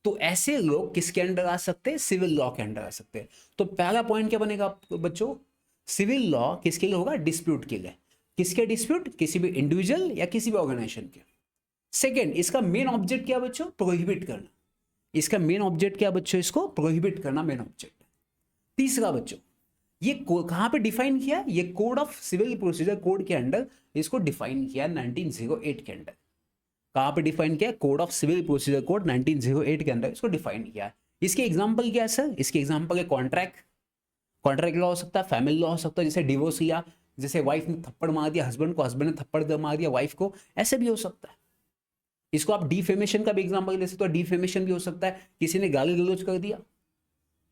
तो ऐसे लोग किसके अंडर आ सकते हैं, सिविल लॉ के अंडर आ सकते हैं। तो पहला पॉइंट क्या बनेगा बच्चों, सिविल लॉ किसके लिए होगा, डिस्प्यूट के लिए। किसके डिस्प्यूट, किसी भी इंडिविजुअल या किसी भी ऑर्गेनाइजेशन के। सेकेंड, इसका मेन ऑब्जेक्ट क्या बच्चों, प्रोहिबिट करना। इसका मेन ऑब्जेक्ट क्या बच्चों, इसको प्रोहिबिट करना मेन ऑब्जेक्ट। तीसरा बच्चों, ये कहां पे डिफाइन किया, ये code of civil procedure code के अंडर इसको डिफाइन किया 1908 के अंडर। कहां पे डिफाइन किया, code of civil procedure code 1908 के अंदर इसको डिफाइन किया है। इसके एग्जांपल क्या है सर, इसके एग्जांपल है कॉन्ट्रैक्ट, कॉन्ट्रैक्ट लॉ हो सकता है, फैमिली लॉ हो सकता है, जैसे डिवोर्स लिया, जैसे वाइफ ने थप्पड़ मार दिया हस्बैंड को, हस्बैंड ने थप्पड़ मार दिया वाइफ को, ऐसे भी हो सकता है। इसको आप डिफेमेशन का भी एग्जांपल ले सकते हो, डिफेमेशन भी हो सकता है, किसी ने गाली गलौज कर दिया,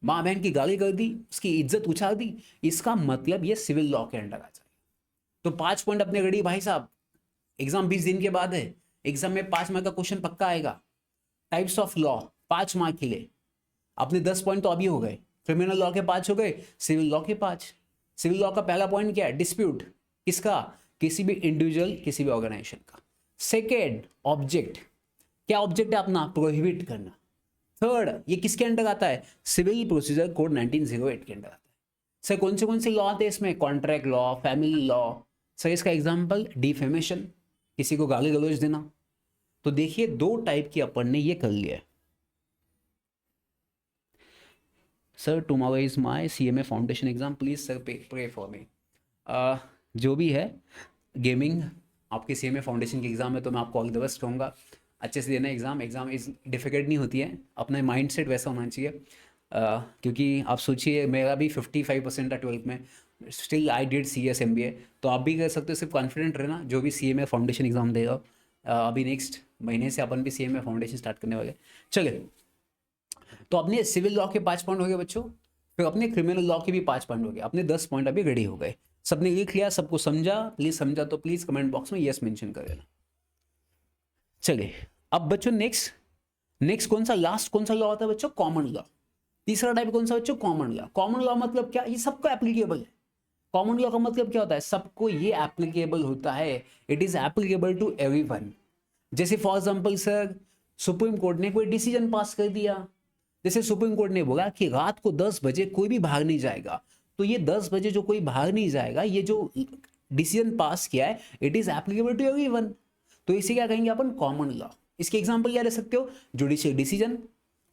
माँ बहन की गाली कर दी, उसकी इज्जत उछाल दी, इसका मतलब ये सिविल लॉ के अंडर आ जाए। तो 5 पॉइंट अपने रेडी भाई साहब, एग्जाम 20 दिन के बाद है, एग्जाम में 5 मार्क का क्वेश्चन पक्का आएगा। टाइप्स ऑफ लॉ 5 मार्क के लिए, अपने 10 पॉइंट तो अभी हो गए, क्रिमिनल लॉ के 5 हो गए, सिविल लॉ के 5। सिविल लॉ का पहला पॉइंट क्या है, डिस्प्यूट, किसका, किसी भी इंडिविजुअल किसी भी ऑर्गेनाइजेशन का। सेकेंड, ऑब्जेक्ट, क्या ऑब्जेक्ट है अपना, प्रोहिबिट करना। थर्ड, ये किसके अंडर आता है, सिविल प्रोसीजर कोड 1908 के अंडर आता है। सर कौन से लॉ आते हैं इसमें, contract law, family law. Sir इसका एग्जांपल डिफेमेशन, किसी को गाली गलौज देना। तो देखिए 2 टाइप की अपन ने ये कर लिया है। Sir tomorrow is my CMA foundation exam, please sir pray for me. जो भी है, गेमिंग आपके सीएमए फाउंडेशन की एग्ज़ाम है, तो मैं आपको ऑल द बेस्ट कहूँगा, अच्छे से देना एग्ज़ाम। एग्ज़ाम इज डिफ़िकल्ट नहीं होती है, अपना माइंड सेट वैसा होना चाहिए। क्योंकि आप सोचिए मेरा भी 55% था 12th में, still I did CS MBA, तो आप भी कर सकते हो। सिर्फ कॉन्फिडेंट रहना, जो भी CMA फाउंडेशन एग्ज़ाम देगा। अभी नेक्स्ट महीने से अपन भी CMA फाउंडेशन स्टार्ट करने वाले। चलिए, तो अपने सिविल लॉ के 5 पॉइंट हो गए बच्चों, फिर अपने क्रिमिनल लॉ के भी 5 पॉइंट हो गए, अपने 10 पॉइंट अभी रेडी हो गए। सबने लिख लिया, सबको समझा, प्लीज समझा तो प्लीज कमेंट बॉक्स में यस मेंशन कर देना। चलिए अब बच्चों नेक्स्ट कौन सा लॉ होता है बच्चों, कॉमन लॉ। तीसरा टाइप कौन सा बच्चों, कॉमन लॉ। कॉमन लॉ मतलब क्या, ये सबको एप्लीकेबल है। कॉमन लॉ का मतलब क्या होता है, सबको ये एप्लीकेबल होता है, it is applicable to everyone. जैसे for example sir, Supreme Court ने कोई डिसीजन पास कर दिया, जैसे सुप्रीम कोर्ट ने बोला कि रात को 10 बजे कोई भी बाहर नहीं जाएगा, तो ये 10 बजे जो कोई बाहर नहीं जाएगा, ये जो डिसीजन पास किया है, it is applicable to everyone. तो इसे क्या कहेंगे अपन, कॉमन लॉ। इसके एग्जांपल क्या ले सकते हो, जुडिशियल डिसीजन,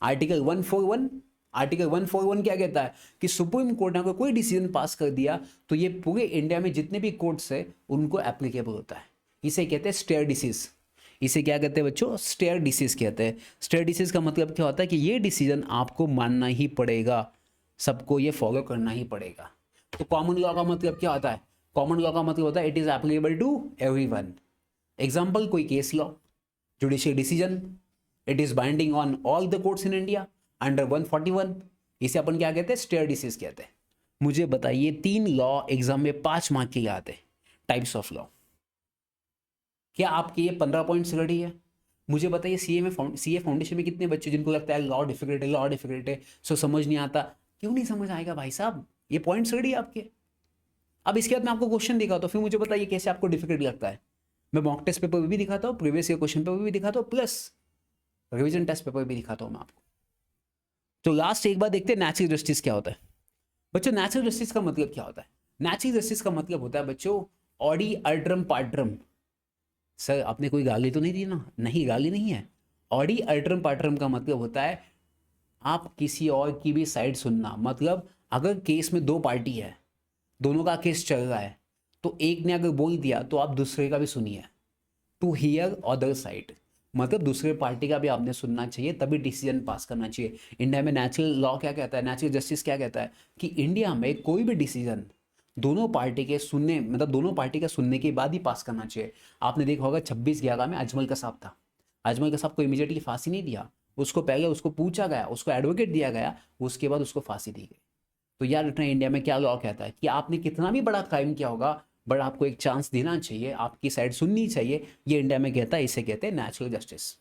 आर्टिकल 141। आर्टिकल 141 क्या कहता है कि सुप्रीम कोर्ट ने अगर कोई डिसीजन पास कर दिया, तो ये पूरे इंडिया में जितने भी कोर्ट्स है उनको एप्लीकेबल होता है। इसे कहते हैं स्टेयर डिसीज। इसे क्या कहते हैं बच्चों, स्टेयर डिसीज कहते हैं। स्टेयर डिसीज का मतलब क्या होता है कि ये डिसीजन आपको मानना ही पड़ेगा, सबको ये फॉलो करना ही पड़ेगा। तो कॉमन लॉ का मतलब क्या होता है, कॉमन लॉ का मतलब होता है it is applicable to everyone. Example, कोई case law, judicial decision, it is binding on all the courts in India under 141। इसे अपन क्या कहते हैं, स्टेयर डिसीज कहते हैं। मुझे बताइए 3 लॉ एग्जाम में 5 मार्क के लिए आते हैं, टाइप्स ऑफ लॉ। क्या आपके ये 15 पॉइंट्स रेडी है? मुझे बताइए सीए फाउंडेशन में कितने बच्चे जिनको लगता है लॉ डिफिकल्ट है, लॉ डिफिकल्ट है, सो समझ नहीं आता। क्यों नहीं समझ आएगा भाई साहब, ये पॉइंट्स रेडी है आपके। अब इसके बाद मैं आपको क्वेश्चन दिखाता हूँ, फिर मुझे बताइए कैसे आपको डिफिकल्ट लगता है। मैं मॉक टेस्ट पेपर भी दिखाता हूँ, प्रीवियस ईयर क्वेश्चन पेपर भी दिखाता हूँ, प्लस रिविजन टेस्ट पेपर भी दिखाता हूँ मैं आपको। तो लास्ट एक बार देखते हैं नेचुरल जस्टिस क्या होता है। बच्चों नेचुरल जस्टिस का मतलब क्या होता है? नेचुरल जस्टिस का मतलब होता है बच्चों ऑडी अल्ट्रम पार्ट्रम। सर आपने कोई गाली तो नहीं दी ना? नहीं, गाली नहीं है। ऑडी अल्ट्रम पार्ट्रम का मतलब होता है आप किसी और की भी साइड सुनना। मतलब अगर केस में 2 पार्टी है, दोनों का केस चल रहा है, तो एक ने अगर बोल दिया तो आप दूसरे का भी सुनिए, टू हियर अदर साइड। मतलब दूसरे पार्टी का भी आपने सुनना चाहिए, तभी डिसीजन पास करना चाहिए। इंडिया में नेचुरल लॉ क्या कहता है, नेचुरल जस्टिस क्या कहता है कि इंडिया में कोई भी डिसीजन दोनों पार्टी के सुनने, मतलब दोनों पार्टी का सुनने के बाद ही पास करना चाहिए। आपने देखा होगा 26/11 में अजमल कसाब था, अजमल कसाब को इमीडिएटली फांसी नहीं दिया, उसको पहले उसको पूछा गया, उसको एडवोकेट दिया गया, उसके बाद उसको फांसी दी गई। तो याद रखना इंडिया में क्या लॉ कहता है कि आपने कितना भी बड़ा क्राइम किया होगा बट आपको एक चांस देना चाहिए, आपकी साइड सुननी चाहिए, ये इंडिया में कहता है, इसे कहते हैं नेचुरल जस्टिस।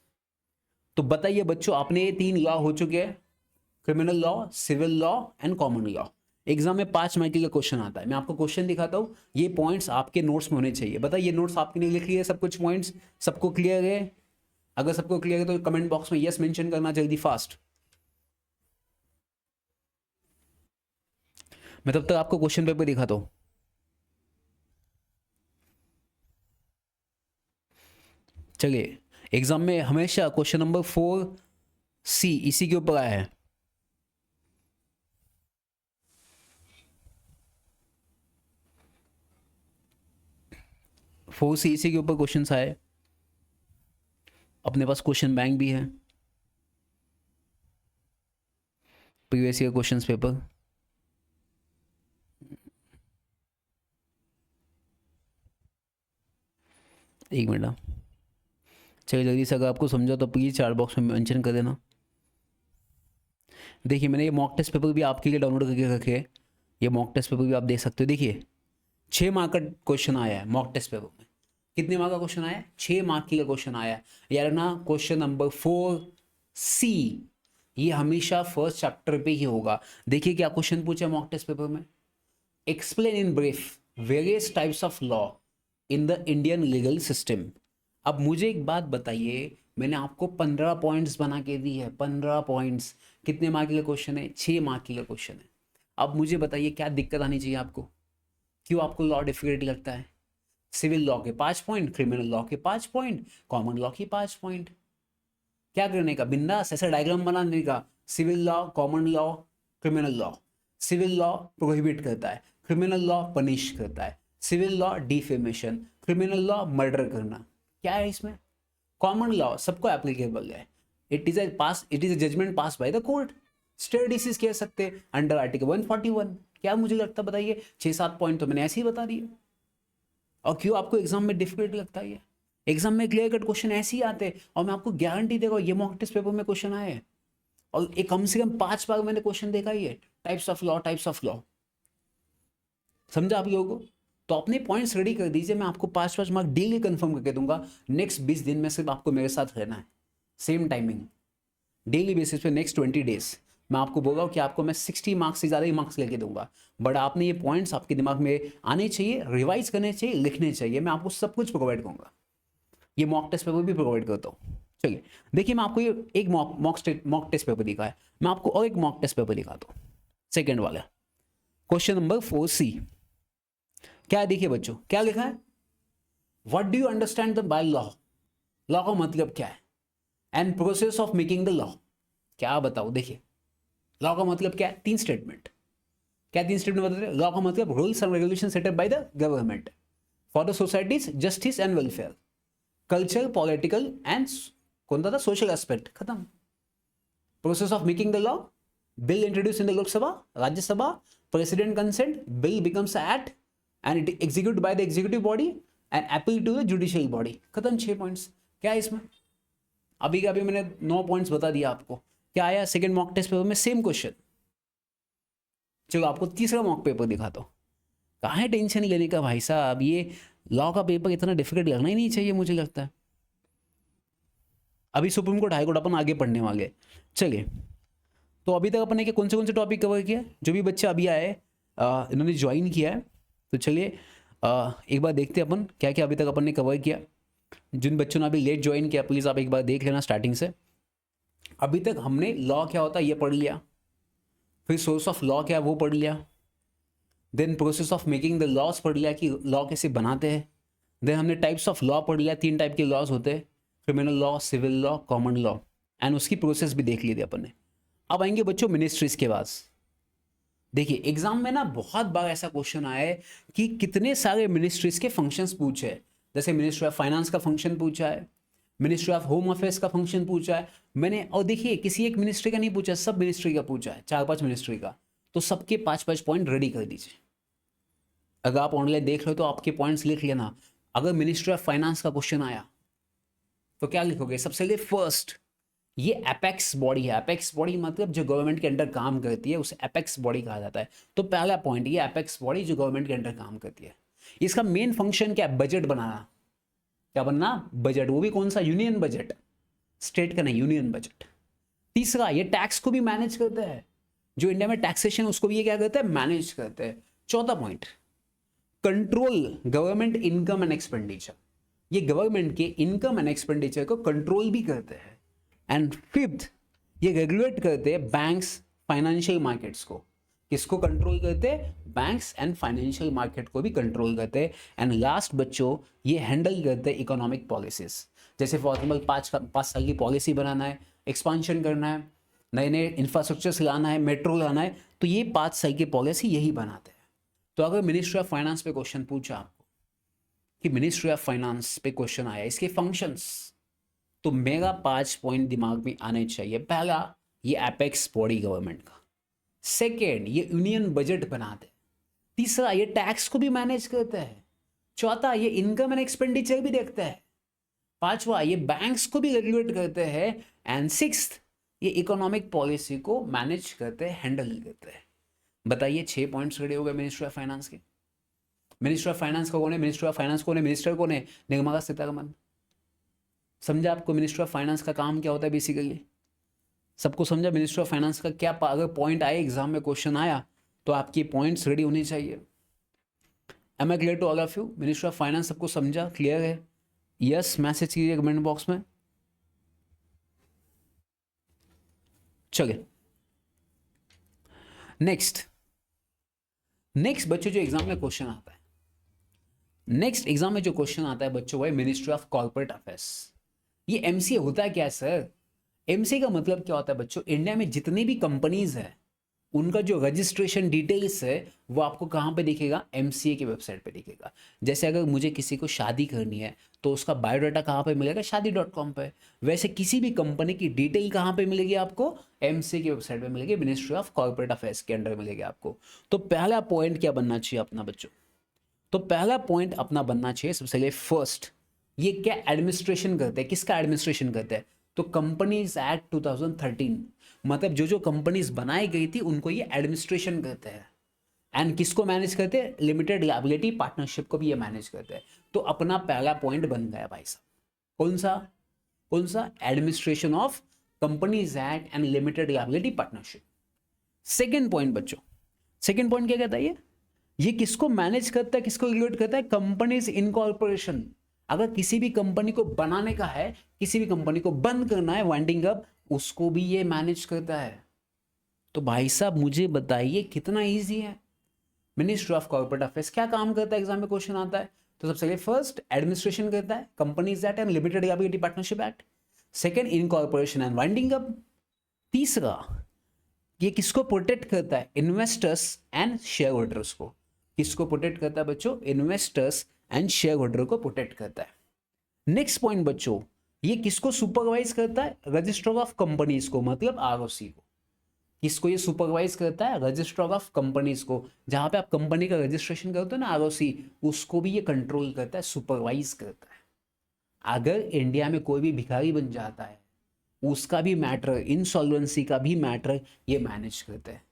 तो बताइए बच्चों, आपने ये 3 लॉ हो चुके हैं, criminal law, civil law and common law. Exam में 5 मार्क का क्वेश्चन आता है, मैं आपको क्वेश्चन दिखाता हूँ, ये पॉइंट्स आपके नोट्स में होने चाहिए। बताइए ये नोट्स आपके नहीं लिख लिए सब कुछ पॉइंट्स, सबको क्लियर है? अगर सबको क्लियर है तो कमेंट बॉक्स में यस मेंशन करना जल्दी फास्ट। मैं तब तक आपको क्वेश्चन पेपर दिखाता हूँ। चलिए, एग्जाम में हमेशा क्वेश्चन नंबर 4C इसी के ऊपर आया है। फोर सी इसी के ऊपर क्वेश्चन आए, अपने पास क्वेश्चन बैंक भी है, प्रीवियस ईयर क्वेश्चंस पेपर। एक मिनट, चलिए जल्दी से, अगर आपको समझा तो प्लीज़ चार्ट बॉक्स में मेंशन कर देना। देखिए मैंने ये मॉक टेस्ट पेपर भी आपके लिए डाउनलोड करके रखे हैं, ये मॉक टेस्ट पेपर भी आप देख सकते हो। देखिए 6 मार्क का क्वेश्चन आया है मॉक टेस्ट पेपर में। कितने मार्क का क्वेश्चन आया है? 6 मार्क का क्वेश्चन आया है। यार ना क्वेश्चन नंबर 4C ये हमेशा फर्स्ट चैप्टर पे ही होगा। देखिए क्या क्वेश्चन पूछा मॉक टेस्ट पेपर में, explain in brief various types of law in the Indian legal system. अब मुझे एक बात बताइए, मैंने आपको 15 पॉइंट्स बना के दी है, 15 पॉइंट्स। कितने मार्क का क्वेश्चन है? 6 मार्क का क्वेश्चन है। अब मुझे बताइए क्या दिक्कत आनी चाहिए आपको, क्यों आपको लॉ डिफिकल्ट लगता है? सिविल लॉ के 5 पॉइंट, क्रिमिनल लॉ के 5 पॉइंट, कॉमन लॉ के 5 पॉइंट। क्या करने का? बिंदास ऐसा डायग्राम बनाने का, civil law, common law, criminal law. Civil law prohibit करता है, क्रिमिनल लॉ पनिश करता है। Civil law defamation, criminal law murder करना। क्या है इसमें? कॉमन लॉ सबको एप्लीकेबल है, it is a judgment pass by the court. State decisions कह सकते हैं अंडर आर्टिकल 141। क्या मुझे लगता बताइए, 6-7 पॉइंट तो मैंने ऐसे ही बता दिए। और क्यों आपको एग्जाम में डिफिकल्ट लगता है? ये एग्जाम में क्लियर कट क्वेश्चन ऐसे ही आते हैं, और मैं आपको गारंटी दे रहा हूँ ये मॉक टेस्ट पेपर में क्वेश्चन आए हैं, और एक कम से कम 5 बार मैंने क्वेश्चन देखा ही है, types of law, types of law. समझा आप लोगों को? तो अपने पॉइंट्स रेडी कर दीजिए, मैं आपको 5-5 मार्क डेली कंफर्म करके दूंगा। नेक्स्ट 20 दिन में सिर्फ आपको मेरे साथ रहना है, सेम टाइमिंग, डेली बेसिस पे नेक्स्ट 20 डेज। मैं आपको बोल रहा हूँ कि आपको मैं 60 मार्क्स से ज़्यादा ही मार्क्स लेके दूंगा, बट आपने ये पॉइंट्स आपके दिमाग में आने चाहिए, रिवाइज करने चाहिए, लिखने चाहिए। मैं आपको सब कुछ प्रोवाइड करूँगा, ये मॉक टेस्ट पेपर भी प्रोवाइड करता हूँ। चलिए देखिए, मैं आपको ये एक मॉक टेस्ट पेपर दिखा है, मैं आपको और एक मॉक टेस्ट पेपर दिखाता हूँ, सेकेंड वाला, क्वेश्चन नंबर 4C। क्या है देखिए बच्चों, क्या लिखा है? What do you understand the by law? Law का मतलब क्या है? And process of making the law. क्या बताओ? देखिए लॉ का मतलब क्या है? 3 स्टेटमेंट। क्या 3 स्टेटमेंट बता रहे? लॉ का मतलब rules and regulation set up by the government for the society's justice and welfare, culture, political and कौन था सोशल एस्पेक्ट। खत्म। Process of making the law, bill introduce in the Lok Sabha, Rajya Sabha, president consent, bill becomes act and it execute by the executive body and appeal to the judicial body. खत्म, 6 points. क्या है इसमें? अभी का अभी मैंने 9 पॉइंट्स बता दिया आपको। क्या आया सेकंड मॉक टेस्ट पेपर में? Same question. चलो आपको तीसरा मॉक पेपर दिखाता हूँ। कहाँ है टेंशन लेने का भाई साहब, ये लॉ का पेपर इतना डिफिकल्ट लगना ही नहीं चाहिए मुझे लगता है। अभी सुप्रीम कोर्ट, हाई कोर्ट अपन आगे पढ़ने वाले। चलिए, तो अभी तक अपन ने कौन से टॉपिक कवर किया? जो भी बच्चे अभी आए इन्होंने ज्वाइन किया है, तो चलिए एक बार देखते हैं अपन क्या क्या अभी तक अपन ने कवर किया। जिन बच्चों ने अभी लेट ज्वाइन किया प्लीज़ आप एक बार देख लेना स्टार्टिंग से। अभी तक हमने लॉ क्या होता है ये पढ़ लिया, फिर सोर्स ऑफ लॉ क्या है वो पढ़ लिया, then process of making the laws पढ़ लिया कि लॉ कैसे बनाते हैं, देन हमने टाइप्स ऑफ लॉ पढ़ लिया, 3 टाइप के लॉज होते हैं, criminal law, civil law, common law, and उसकी प्रोसेस भी देख ली थी अपन ने। अब आएंगे बच्चों मिनिस्ट्रीज के पास। देखिए एग्जाम में ना बहुत बार ऐसा क्वेश्चन आया है कि कितने सारे मिनिस्ट्रीज के फंक्शंस पूछे हैं। जैसे मिनिस्ट्री ऑफ फाइनेंस का फंक्शन पूछा है, मिनिस्ट्री ऑफ होम अफेयर्स का फंक्शन पूछा है मैंने, और देखिए किसी एक मिनिस्ट्री का नहीं पूछा, सब मिनिस्ट्री का पूछा है, 4-5 मिनिस्ट्री का। तो सबके 5-5 पॉइंट रेडी कर दीजिए। अगर आप ऑनलाइन देख रहे हो तो आपके पॉइंट्स लिख लेना। अगर मिनिस्ट्री ऑफ फाइनेंस का क्वेश्चन आया तो क्या लिखोगे? सबसे पहले फर्स्ट ये एपेक्स बॉडी है। एपेक्स बॉडी मतलब जो गवर्नमेंट के अंडर काम करती है उसे एपेक्स बॉडी कहा जाता है। तो पहला पॉइंट, ये एपेक्स बॉडी जो गवर्नमेंट के अंडर काम करती है, इसका मेन फंक्शन क्या है? बजट बनाना। क्या बनना? बजट। वो भी कौन सा? यूनियन बजट, स्टेट का नहीं, यूनियन बजट। तीसरा, ये टैक्स को भी मैनेज करता है। जो इंडिया में टैक्सेशन है उसको भी ये क्या करता है? मैनेज करते हैं। चौथा point, control government income and expenditure. ये गवर्नमेंट के इनकम एंड एक्सपेंडिचर को कंट्रोल भी करते हैं। एंड फिफ्थ, ये रेगुलेट करते हैं बैंक्स, फाइनेंशियल मार्केट्स को। किसको कंट्रोल करते हैं? बैंक्स एंड फाइनेंशियल मार्केट को भी कंट्रोल करते हैं। एंड लास्ट बच्चों, ये हैंडल करते हैं इकोनॉमिक पॉलिसीज। जैसे फॉर एग्जाम्पल 5 साल की पॉलिसी बनाना है, एक्सपांशन करना है, नए नए इंफ्रास्ट्रक्चर्स लाना है, मेट्रो लाना है, तो ये 5 साल की पॉलिसी यही बनाते हैं। तो अगर मिनिस्ट्री ऑफ फाइनेंस पे क्वेश्चन पूछा आपको कि मिनिस्ट्री ऑफ फाइनेंस पे क्वेश्चन आया, इसके फंक्शंस, तो मेरा 5 पॉइंट दिमाग में आने चाहिए। पहला, ये एपेक्स बॉडी गवर्नमेंट का। सेकेंड, ये यूनियन बजट बनाते हैं। तीसरा, ये टैक्स को भी मैनेज करता है। चौथा, ये इनकम एंड एक्सपेंडिचर भी देखता है। पांचवा, ये बैंक्स को भी रेगुलेट करते हैं। एंड सिक्स्थ, ये इकोनॉमिक पॉलिसी को मैनेज करते हैं, हैंडल करते हैं। बताइए 6 पॉइंट्स रेडी हो गए मिनिस्ट्री ऑफ फाइनेंस के। मिनिस्ट्री ऑफ फाइनेंस का कौन है? मिनिस्ट्री ऑफ फाइनेंस कौन है? मिनिस्टर कौन है? निर्मला सीतारमन। समझा आपको मिनिस्ट्री ऑफ फाइनेंस का काम क्या होता है बेसिकली? सबको समझा मिनिस्ट्री ऑफ फाइनेंस का क्या? अगर पॉइंट आए एग्जाम में, क्वेश्चन आया, तो आपकी पॉइंट्स रेडी होने चाहिए। Am I clear to all of you? Ministry of finance सबको समझा? क्लियर है? यस मैसेज कीजिए कमेंट बॉक्स में। चलिए नेक्स्ट बच्चों, जो एग्जाम में क्वेश्चन आता है, नेक्स्ट एग्जाम में जो क्वेश्चन आता है बच्चों, वो है मिनिस्ट्री ऑफ कॉर्पोरेट अफेयर्स। ये एमसीए होता है क्या सर? एमसीए का मतलब क्या होता है बच्चों? इंडिया में जितनी भी कंपनीज है उनका जो रजिस्ट्रेशन डिटेल्स है वो आपको कहाँ पे दिखेगा? एमसीए की वेबसाइट पे दिखेगा। जैसे अगर मुझे किसी को शादी करनी है तो उसका बायोडाटा कहाँ पे मिलेगा? शादी.com पे। वैसे किसी भी कंपनी की डिटेल कहाँ पे मिलेगी आपको? एमसीए की वेबसाइट पे मिलेगी, मिनिस्ट्री ऑफ कॉर्पोरेट अफेयर्स के अंडर मिलेगी आपको। तो पहला पॉइंट क्या बनना चाहिए अपना बच्चों? तो पहला पॉइंट अपना बनना चाहिए सबसे पहले फर्स्ट, ये क्या एडमिनिस्ट्रेशन करते हैं? किसका एडमिनिस्ट्रेशन करते हैं? तो कंपनीज एक्ट 2013, मतलब जो जो कंपनीज बनाई गई थी उनको ये एडमिनिस्ट्रेशन करते हैं। एंड किसको मैनेज करते हैं? लिमिटेड लायबिलिटी पार्टनरशिप को भी ये मैनेज करते हैं। तो अपना पहला पॉइंट बन गया भाई साहब। कौन सा? Administration of companies act and limited liability partnership. Second point बच्चों, सेकेंड पॉइंट क्या कहता है? ये किसको मैनेज करता है, किसको रेगुलेट करता है? Companies incorporation. अगर किसी भी कंपनी को बनाने का है, किसी भी कंपनी को बंद करना है, वाइंडिंग अप, उसको भी ये मैनेज करता है। तो भाई साहब मुझे बताइए कितना इजी है। मिनिस्ट्री ऑफ कॉर्पोरेट अफेयर्स क्या काम करता है? एग्जाम में क्वेश्चन आता है तो सबसे पहले फर्स्ट एडमिनिस्ट्रेशन करता है, companies act and limited liability partnership act. Second, incorporation and winding up. तीसरा, ये किसको प्रोटेक्ट करता है? इन्वेस्टर्स एंड शेयर होल्डर्स को। किसको प्रोटेक्ट करता है बच्चों? इन्वेस्टर्स एंड शेयर होल्डर को प्रोटेक्ट करता है। नेक्स्ट पॉइंट बच्चों, ये किसको सुपरवाइज करता है? रजिस्टर ऑफ कंपनीज को, मतलब आरओसी को। किसको ये सुपरवाइज करता है? रजिस्टर ऑफ कंपनीज को। जहां पे आप कंपनी का रजिस्ट्रेशन करते हो ना, आरओसी, उसको भी ये कंट्रोल करता है, सुपरवाइज करता है। अगर इंडिया में कोई भी भिखारी बन जाता है, उसका भी मैटर, इंसॉल्वेंसी का भी मैटर ये मैनेज करते हैं।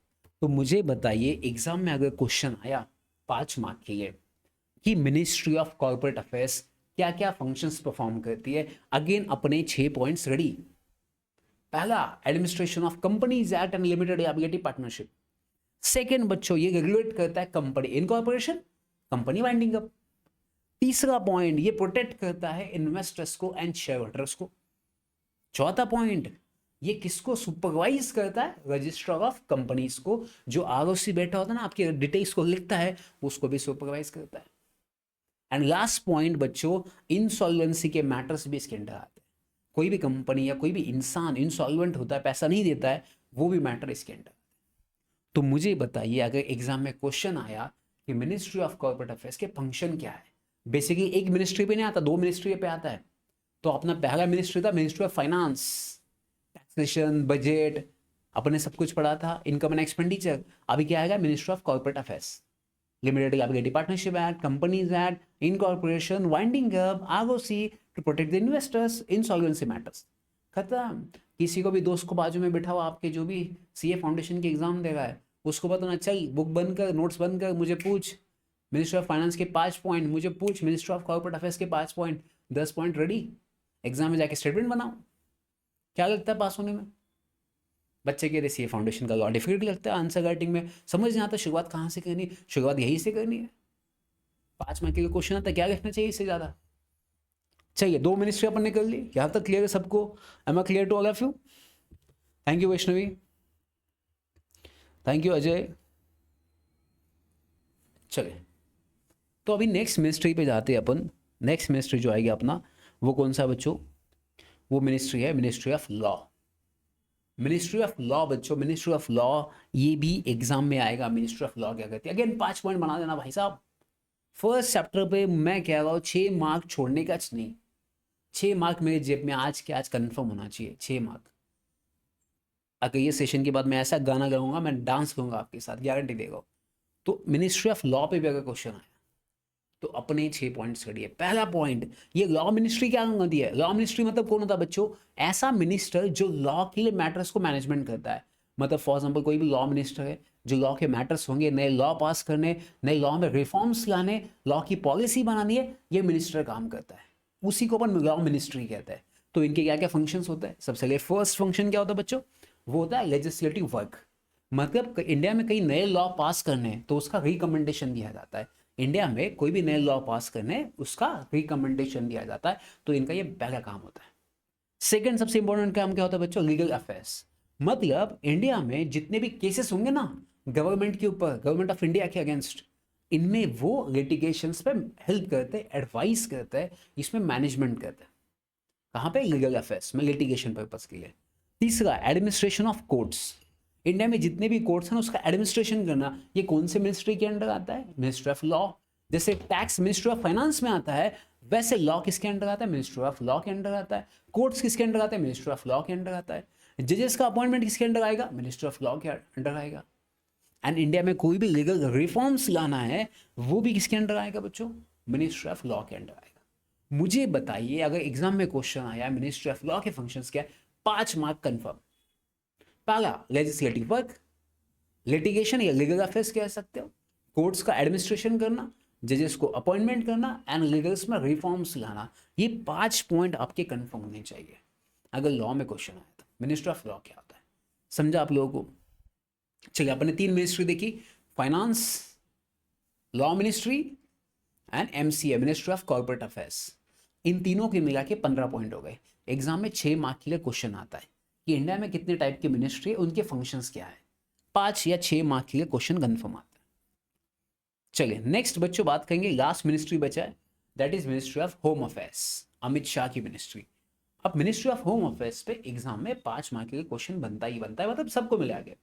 तो मुझे बताइए एग्जाम में अगर क्वेश्चन आया 5 मार्क के लिए कि मिनिस्ट्री ऑफ कॉर्पोरेट अफेयर्स क्या क्या फंक्शंस परफॉर्म करती है, अगेन अपने 6 पॉइंट्स रेडी। पहला, administration of companies act and limited liability partnership. Second बच्चों, ये रेगुलेट करता है company incorporation, company winding up. तीसरा पॉइंट, ये प्रोटेक्ट करता है इन्वेस्टर्स को एंड शेयर होल्डर्स को। चौथा पॉइंट, ये किसको सुपरवाइज करता है? रजिस्ट्रार ऑफ कंपनीज को। जो आरओसी बैठा होता है ना, आपकी डिटेल्स को लिखता है, उसको भी सुपरवाइज करता है। एंड लास्ट पॉइंट बच्चों, इंसॉल्वेंसी के मैटर्स भी इसके अंडर आते हैं। कोई भी कंपनी या कोई भी इंसान इंसॉल्वेंट होता है, पैसा नहीं देता है, वो भी मैटर इसके अंडर। तो मुझे बताइए अगर एग्जाम में क्वेश्चन आया कि मिनिस्ट्री ऑफ कॉर्पोरेट अफेयर्स के फंक्शन क्या है, बेसिकली एक मिनिस्ट्री पे नहीं आता, 2 मिनिस्ट्री पे आता है। तो अपना पहला मिनिस्ट्री था ministry of finance, taxation, budget, अपने सब कुछ पढ़ा था, इनकम एंड एक्सपेंडिचर। अभी क्या आएगा? Ministry of corporate affairs, limited liability partnership act, companies act, incorporation, winding up, ROC to protect the investors, insolvency matters. खत्म। किसी को भी दोस्त को बाजू में बिठाओ, आपके जो भी सीए फाउंडेशन की एग्जाम दे रहा है, उसको बताना, चल बुक बंद कर, नोट्स बंद कर, मुझे पूछ मिनिस्ट्री ऑफ फाइनेंस के 5 पॉइंट, मुझे पूछ मिनिस्ट्री ऑफ कॉर्पोरेट अफेयर्स के 5 पॉइंट, 10 पॉइंट रेडी, एग्जाम में जाके स्टेटमेंट बनाओ। क्या लगता है पास होने में? बच्चे कह रहे सीए फाउंडेशन का लॉ डिफिकल्ट लगता है, आंसर राइटिंग में समझ नहीं आता, शुरुआत कहाँ से करनी, शुरुआत यही से करनी है। 5 मार्क का क्वेश्चन आता है, क्या लिखना चाहिए इससे ज़्यादा? चाहिए 2 मिनिस्ट्री अपन ने कर ली, यहाँ तक क्लियर है सबको? Am I clear to all of you? Thank you Vaishnavi, thank you Ajay. चलिए, तो अभी नेक्स्ट मिनिस्ट्री पे जाते हैं अपन। नेक्स्ट मिनिस्ट्री जो आएगी अपना, वो कौन सा बच्चों? वो मिनिस्ट्री है ministry of law. Ministry of law बच्चों, मिनिस्ट्री ऑफ लॉ, ये भी एग्जाम में आएगा। मिनिस्ट्री ऑफ लॉ क्या कहती है? अगेन 5 पॉइंट बना देना भाई साहब। फर्स्ट चैप्टर पे मैं कह रहा हूँ 6 मार्क छोड़ने का नहीं। 6 मार्क मेरे जेब में आज के आज कंफर्म होना चाहिए, 6 मार्क। अगर ये सेशन के बाद मैं ऐसा गाना गाऊंगा, मैं डांस करूंगा आपके साथ, गारंटी देगा। तो मिनिस्ट्री ऑफ लॉ पे भी अगर क्वेश्चन आया तो अपने 6 पॉइंट्स करिए। पहला पॉइंट, ये लॉ मिनिस्ट्री क्या होती है? लॉ मिनिस्ट्री मतलब कौन होता है बच्चों? ऐसा मिनिस्टर जो लॉ के लिए मैटर्स को मैनेजमेंट करता है। मतलब फॉर एग्जाम्पल कोई भी लॉ मिनिस्टर है जो लॉ के मैटर्स होंगे, नए लॉ पास करने, नए लॉ में रिफॉर्म्स लाने, लॉ की पॉलिसी बनानी है, ये मिनिस्टर काम करता है। उसी को अपन लॉ मिनिस्ट्री कहते हैं। तो इनके क्या क्या फंक्शंस होते हैं? सबसे पहले फर्स्ट फंक्शन क्या होता है बच्चों? वो होता है लेजिस्लेटिव वर्क। मतलब इंडिया में कई नए लॉ पास करने हैं तो उसका रिकमेंडेशन दिया जाता है। इंडिया में कोई भी नए लॉ पास करने उसका रिकमेंडेशन दिया जाता है। तो इनका ये पहला काम होता है। सेकंड सबसे इंपॉर्टेंट काम क्या होता है बच्चों? Legal affairs. मतलब इंडिया में जितने भी केसेस होंगे ना गवर्नमेंट के ऊपर, गवर्नमेंट ऑफ इंडिया के अगेंस्ट, इनमें वो लिटिगेशंस पे हेल्प करते हैं, एडवाइस करते हैं, इसमें मैनेजमेंट करते हैं। कहाँ पे? लीगल अफेयर्स में, लिटिगेशन पर्पस के लिए। तीसरा, एडमिनिस्ट्रेशन ऑफ कोर्ट्स। इंडिया में जितने भी कोर्ट्स हैं उसका एडमिनिस्ट्रेशन करना, ये कौन से मिनिस्ट्री के अंडर आता है? Ministry of law. जैसे टैक्स मिनिस्ट्री ऑफ फाइनेंस में आता है, वैसे लॉ किसके अंडर आता है? मिनिस्ट्री ऑफ लॉ के अंडर आता है। कोर्ट्स किसके अंडर आता है? मिनिस्ट्री ऑफ लॉ के अंडर आता है। जजेस का अपॉइंटमेंट किसके अंडर आएगा? मिनिस्ट्री ऑफ लॉ के अंडर आएगा। एंड इंडिया में कोई भी लीगल रिफॉर्म्स लाना है वो भी किसके अंडर आएगा बच्चों? मिनिस्ट्री ऑफ लॉ के अंडर आएगा। मुझे बताइए, अगर एग्जाम में क्वेश्चन आया मिनिस्ट्री ऑफ लॉ के फंक्शंस क्या है, 5 मार्क कंफर्म। पहला, लेजिस्लेटिव वर्क, लिटिगेशन या लीगल अफेयर्स कह सकते हो, कोर्ट्स का एडमिनिस्ट्रेशन करना, जजेस को अपॉइंटमेंट करना, एंड लीगल्स में रिफॉर्म्स लाना। ये 5 पॉइंट आपके कंफर्म होने चाहिए अगर लॉ में क्वेश्चन आया तो। मिनिस्ट्री ऑफ लॉ क्या होता है समझा आप लोगों को? चलिए, अपने 3 मिनिस्ट्री देखी, finance, law ministry and MCA, ministry of corporate affairs. इन तीनों के मिला के 15 पॉइंट हो गए। एग्जाम में 6 मार्क के लिए क्वेश्चन आता है कि इंडिया में कितने टाइप की मिनिस्ट्री है, उनके फंक्शंस क्या है। 5 या 6 मार्क के लिए क्वेश्चन कन्फर्म आता है। चलिए नेक्स्ट बच्चों बात करेंगे, लास्ट मिनिस्ट्री बचा है, that is ministry of home affairs, Amit Shah की मिनिस्ट्री। अब मिनिस्ट्री ऑफ होम अफेयर्स पे एग्जाम में 5 मार्क के लिए क्वेश्चन बनता ही बनता है, मतलब सबको मिला के।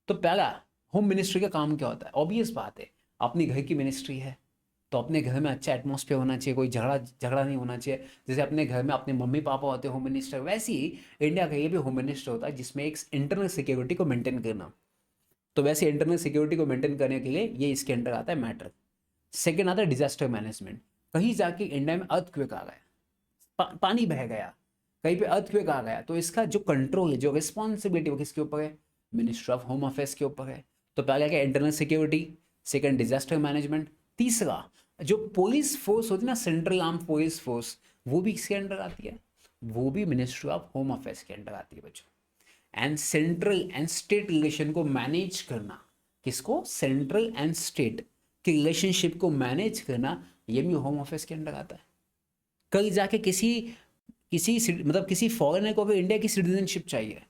तो पहला, होम मिनिस्ट्री का काम क्या होता है? ऑब्वियस बात है, अपनी घर की मिनिस्ट्री है तो अपने घर में अच्छा एटमॉस्फेयर होना चाहिए, कोई झगड़ा झगड़ा नहीं होना चाहिए। जैसे अपने घर में अपने मम्मी पापा होते हैं होम मिनिस्टर, वैसे ही इंडिया का ये भी होम मिनिस्टर होता है जिसमें एक इंटरनल सिक्योरिटी को मेंटेन करना। तो वैसे इंटरनल सिक्योरिटी को मेंटेन करने के लिए ये इसके अंडर आता है मैटर। सेकेंड आता है डिजास्टर मैनेजमेंट। कहीं जाके इंडिया में अर्थक्वेक आ गया, पानी बह गया, कहीं पे अर्थक्वेक आ गया, तो इसका जो कंट्रोल है, जो रिस्पॉन्सिबिलिटी, वो किसके ऊपर है? मिनिस्ट्री ऑफ होम अफेयर्स के ऊपर है। तो पहला क्या? Internal security, second disaster management, तीसरा जो पुलिस फोर्स होती है ना, सेंट्रल आर्म पुलिस फोर्स, वो भी किसके अंडर आती है? वो भी मिनिस्ट्री ऑफ होम अफेयर्स के अंडर आती है बच्चों। And central and state relation को मैनेज करना, किसको? सेंट्रल एंड स्टेट के रिलेशनशिप को मैनेज करना, ये भी होम अफेयर्स के अंडर आता है। कल जाके किसी किसी मतलब किसी फॉरेनर को अगर इंडिया की सिटीजनशिप चाहिए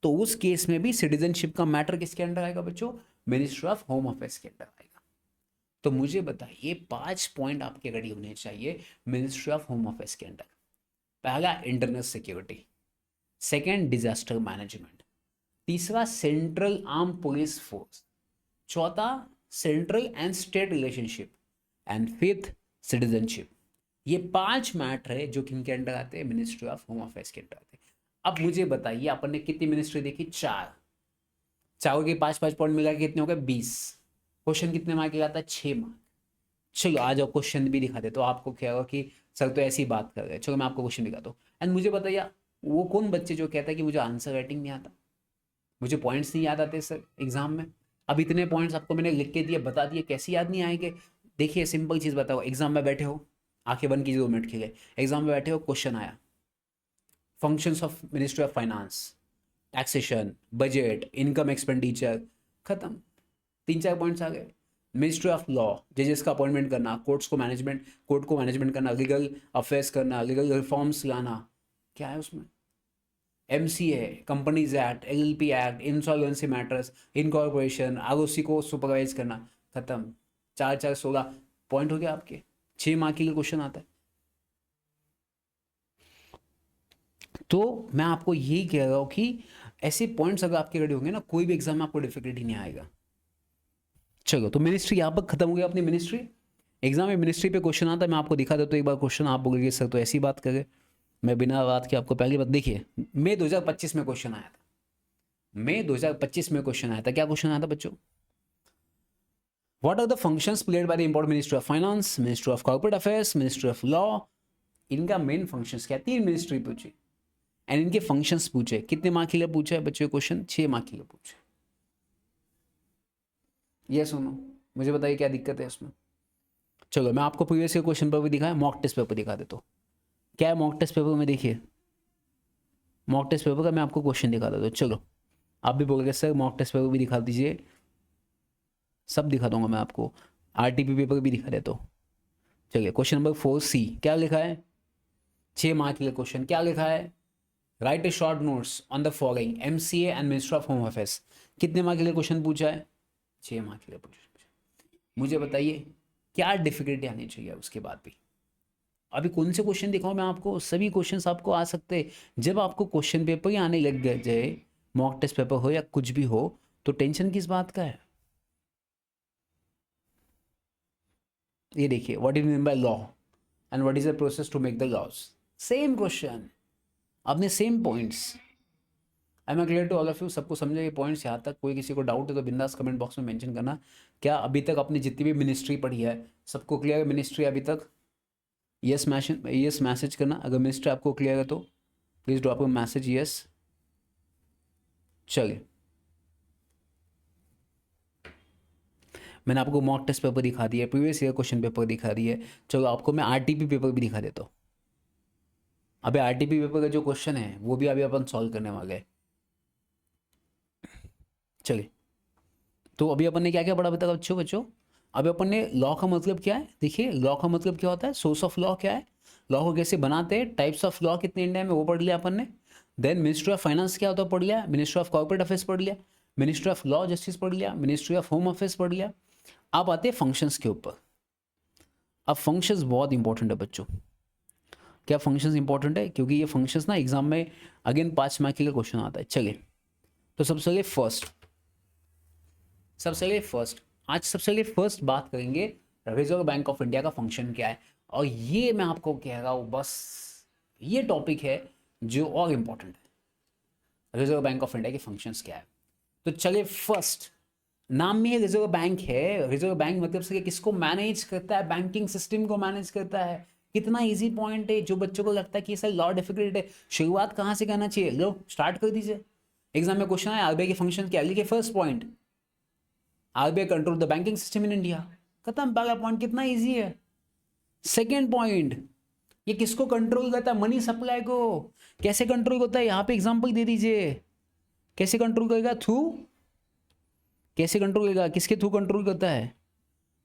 तो उस केस में भी सिटीजनशिप का मैटर किसके अंडर आएगा बच्चों? मिनिस्ट्री ऑफ होम अफेयर्स के अंडर आएगा। तो मुझे बताइए 5 पॉइंट आपके रेडी होने चाहिए मिनिस्ट्री ऑफ होम अफेयर्स के अंडर। पहला, internal security, second disaster management, तीसरा सेंट्रल आर्म पुलिस फोर्स, चौथा central and state relationship, and fifth citizenship. ये 5 मैटर है जो किनके अंडर आते हैं? मिनिस्ट्री ऑफ होम अफेयर्स के अंडर आते हैं। अब मुझे बताइए, अपन ने कितनी मिनिस्ट्री देखी? 4। चारों के 5-5 पॉइंट मिला के कितने हो गए? 20। क्वेश्चन कितने मार्क का आता है? 6 मार्क। चलो आ जाओ, क्वेश्चन भी दिखा दे तो आपको क्या होगा कि सर तो ऐसी बात कर रहे हैं। चलो मैं आपको क्वेश्चन दिखाता हूँ। एंड मुझे बताइए वो कौन बच्चे जो कहता है कि मुझे आंसर राइटिंग नहीं आता, मुझे पॉइंट्स नहीं याद आते सर एग्जाम में। अब इतने पॉइंट्स आपको मैंने लिख के दिए, बता दिए, कैसे याद नहीं आएंगे? देखिए सिंपल चीज़ बताओ, एग्जाम में बैठे हो, आंखें बंद कीजिए 2 मिनट के लिए, एग्जाम में बैठे हो, क्वेश्चन आया, functions of ministry of finance, taxation, budget, income expenditure, खत्म, 3-4 पॉइंट्स आ गए। मिनिस्ट्री ऑफ लॉ, जजेस का अपॉइंटमेंट करना, कोर्ट को मैनेजमेंट करना, लीगल अफेयर्स करना, लीगल रिफॉर्म्स लाना, क्या है उसमें? MCA, companies act, LLP act, insolvency matters, incorporation, ROC को सुपरवाइज करना, खत्म। 4-4-16 पॉइंट हो गया आपके, 6 मार्क के लिए क्वेश्चन आता है। तो मैं आपको यही कह रहा हूँ कि ऐसे पॉइंट्स अगर आपके रेडी होंगे ना, कोई भी एग्जाम में आपको डिफिकल्टी नहीं आएगा। चलो, तो मिनिस्ट्री यहाँ पर खत्म हो गया अपनी मिनिस्ट्री। एग्जाम में मिनिस्ट्री पे क्वेश्चन आता है, मैं आपको दिखा देता हूँ एक बार क्वेश्चन, आप बोलोगे सर तो ऐसी बात करें, मैं बिना बात के आपको पहली बात, देखिए मई 2025 में क्वेश्चन आया था, मई 2025 में क्वेश्चन आया था, क्या क्वेश्चन आया था बच्चों? What are the functions played by the important ministry of finance, ministry of corporate affairs, ministry of law, इनका मेन फंक्शंस क्या? 3 मिनिस्ट्री पूछी एंड इनके फंक्शंस पूछे। कितने मार्क के लिए पूछा है बच्चों क्वेश्चन? 6 मार्क के लिए पूछे। ये सुनो, मुझे बताइए क्या दिक्कत है इसमें? चलो मैं आपको प्रीवियस ईयर क्वेश्चन पेपर भी दिखाया, मॉक टेस्ट पेपर दिखा देता हूँ। क्या है मॉक टेस्ट पेपर में? देखिए मॉक टेस्ट पेपर का मैं आपको क्वेश्चन दिखा देता हूँ। चलो आप भी बोलोगे सर मॉक टेस्ट पेपर भी दिखा दीजिए, सब दिखा दूंगा मैं आपको, RTP पेपर भी दिखा देता हूँ। चलिए क्वेश्चन नंबर 4C क्या लिखा है? 6 मार्क के लिए क्वेश्चन, क्या लिखा है? Right A short notes on the following MCA and ministry of home affairs. कितने मार्क के लिए क्वेश्चन पूछा है? 6 मार्क के लिए पूछा। मुझे बताइए क्या डिफिकल्टी आनी चाहिए उसके बाद भी? अभी कौन से क्वेश्चन दिखाऊं मैं आपको? सभी क्वेश्चंस आपको आ सकते हैं। जब आपको क्वेश्चन पेपर ही आने लग गए जाए, मॉक टेस्ट पेपर हो या कुछ भी हो, तो टेंशन किस बात का है? ये देखिए, what is mean by law and what is the process to make the laws. Same question, आपने same points. I am clear to all of you? सबको समझे ये पॉइंट्स यहाँ तक? कोई किसी को डाउट है तो बिंदास कमेंट बॉक्स में मेंशन करना। क्या अभी तक आपने जितनी भी मिनिस्ट्री पढ़ी है सबको क्लियर है मिनिस्ट्री अभी तक? यस मैसेज करना अगर मिनिस्ट्री आपको क्लियर है तो please drop a message yes. चलिए मैंने आपको मॉक टेस्ट पेपर दिखा दिया, प्रीवियस ईयर क्वेश्चन पेपर दिखा दिए। चलो आपको मैं RTP पेपर भी दिखा देता हूँ। अभी RTP पेपर का जो क्वेश्चन है वो भी अभी अपन सॉल्व करने वाले हैं। चलिए तो अभी अपन ने क्या क्या पढ़ा बताया बच्चों? अभी अपन ने लॉ का मतलब क्या है, देखिए लॉ का मतलब क्या होता है, सोर्स ऑफ लॉ क्या है, लॉ को कैसे बनाते हैं, टाइप्स ऑफ लॉ कितने इंडिया में वो पढ़ लिया अपन ने। देन मिनिस्ट्री ऑफ फाइनेंस क्या होता है पढ़ लिया, मिनिस्ट्री ऑफ कॉर्पोरेट अफेयर्स पढ़ लिया, मिनिस्ट्री ऑफ लॉ जस्टिस पढ़ लिया, मिनिस्ट्री ऑफ होम अफेयर्स पढ़ लिया। अब आते हैं फंक्शंस के ऊपर। अब फंक्शंस बहुत इंपॉर्टेंट है बच्चों। क्या फंक्शंस इंपॉर्टेंट है? क्योंकि ये फंक्शंस ना एग्जाम में अगेन 5 मार्क के क्वेश्चन आता है। चलिए तो सबसे पहले फर्स्ट बात करेंगे रिजर्व बैंक ऑफ इंडिया का फंक्शन क्या है। और ये मैं आपको कह रहा हूँ बस, ये टॉपिक है जो और इम्पोर्टेंट है। रिजर्व बैंक ऑफ इंडिया के फंक्शंस क्या है? तो चलिए फर्स्ट, नाम में रिजर्व बैंक है। रिजर्व बैंक मतलब से किसको मैनेज करता है? बैंकिंग सिस्टम को मैनेज करता है। कितना इजी पॉइंट है। जो बच्चों को लगता है कि सर लॉ डिफिकल्ट है, शुरुआत कहाँ से करना चाहिए? लो स्टार्ट कर दीजिए। एग्जाम में क्वेश्चन है RBI के फंक्शन क्या? लिखिए first point, RBI control the banking system in India. खत्म, पहला पॉइंट कितना इजी है। सेकेंड पॉइंट, ये किसको कंट्रोल करता है? मनी सप्लाई को। कैसे कंट्रोल करता है? यहाँ पे एग्जांपल दे दीजिए। कैसे कंट्रोल करेगा? कैसे कंट्रोल करेगा? किसके थ्रू कंट्रोल करता है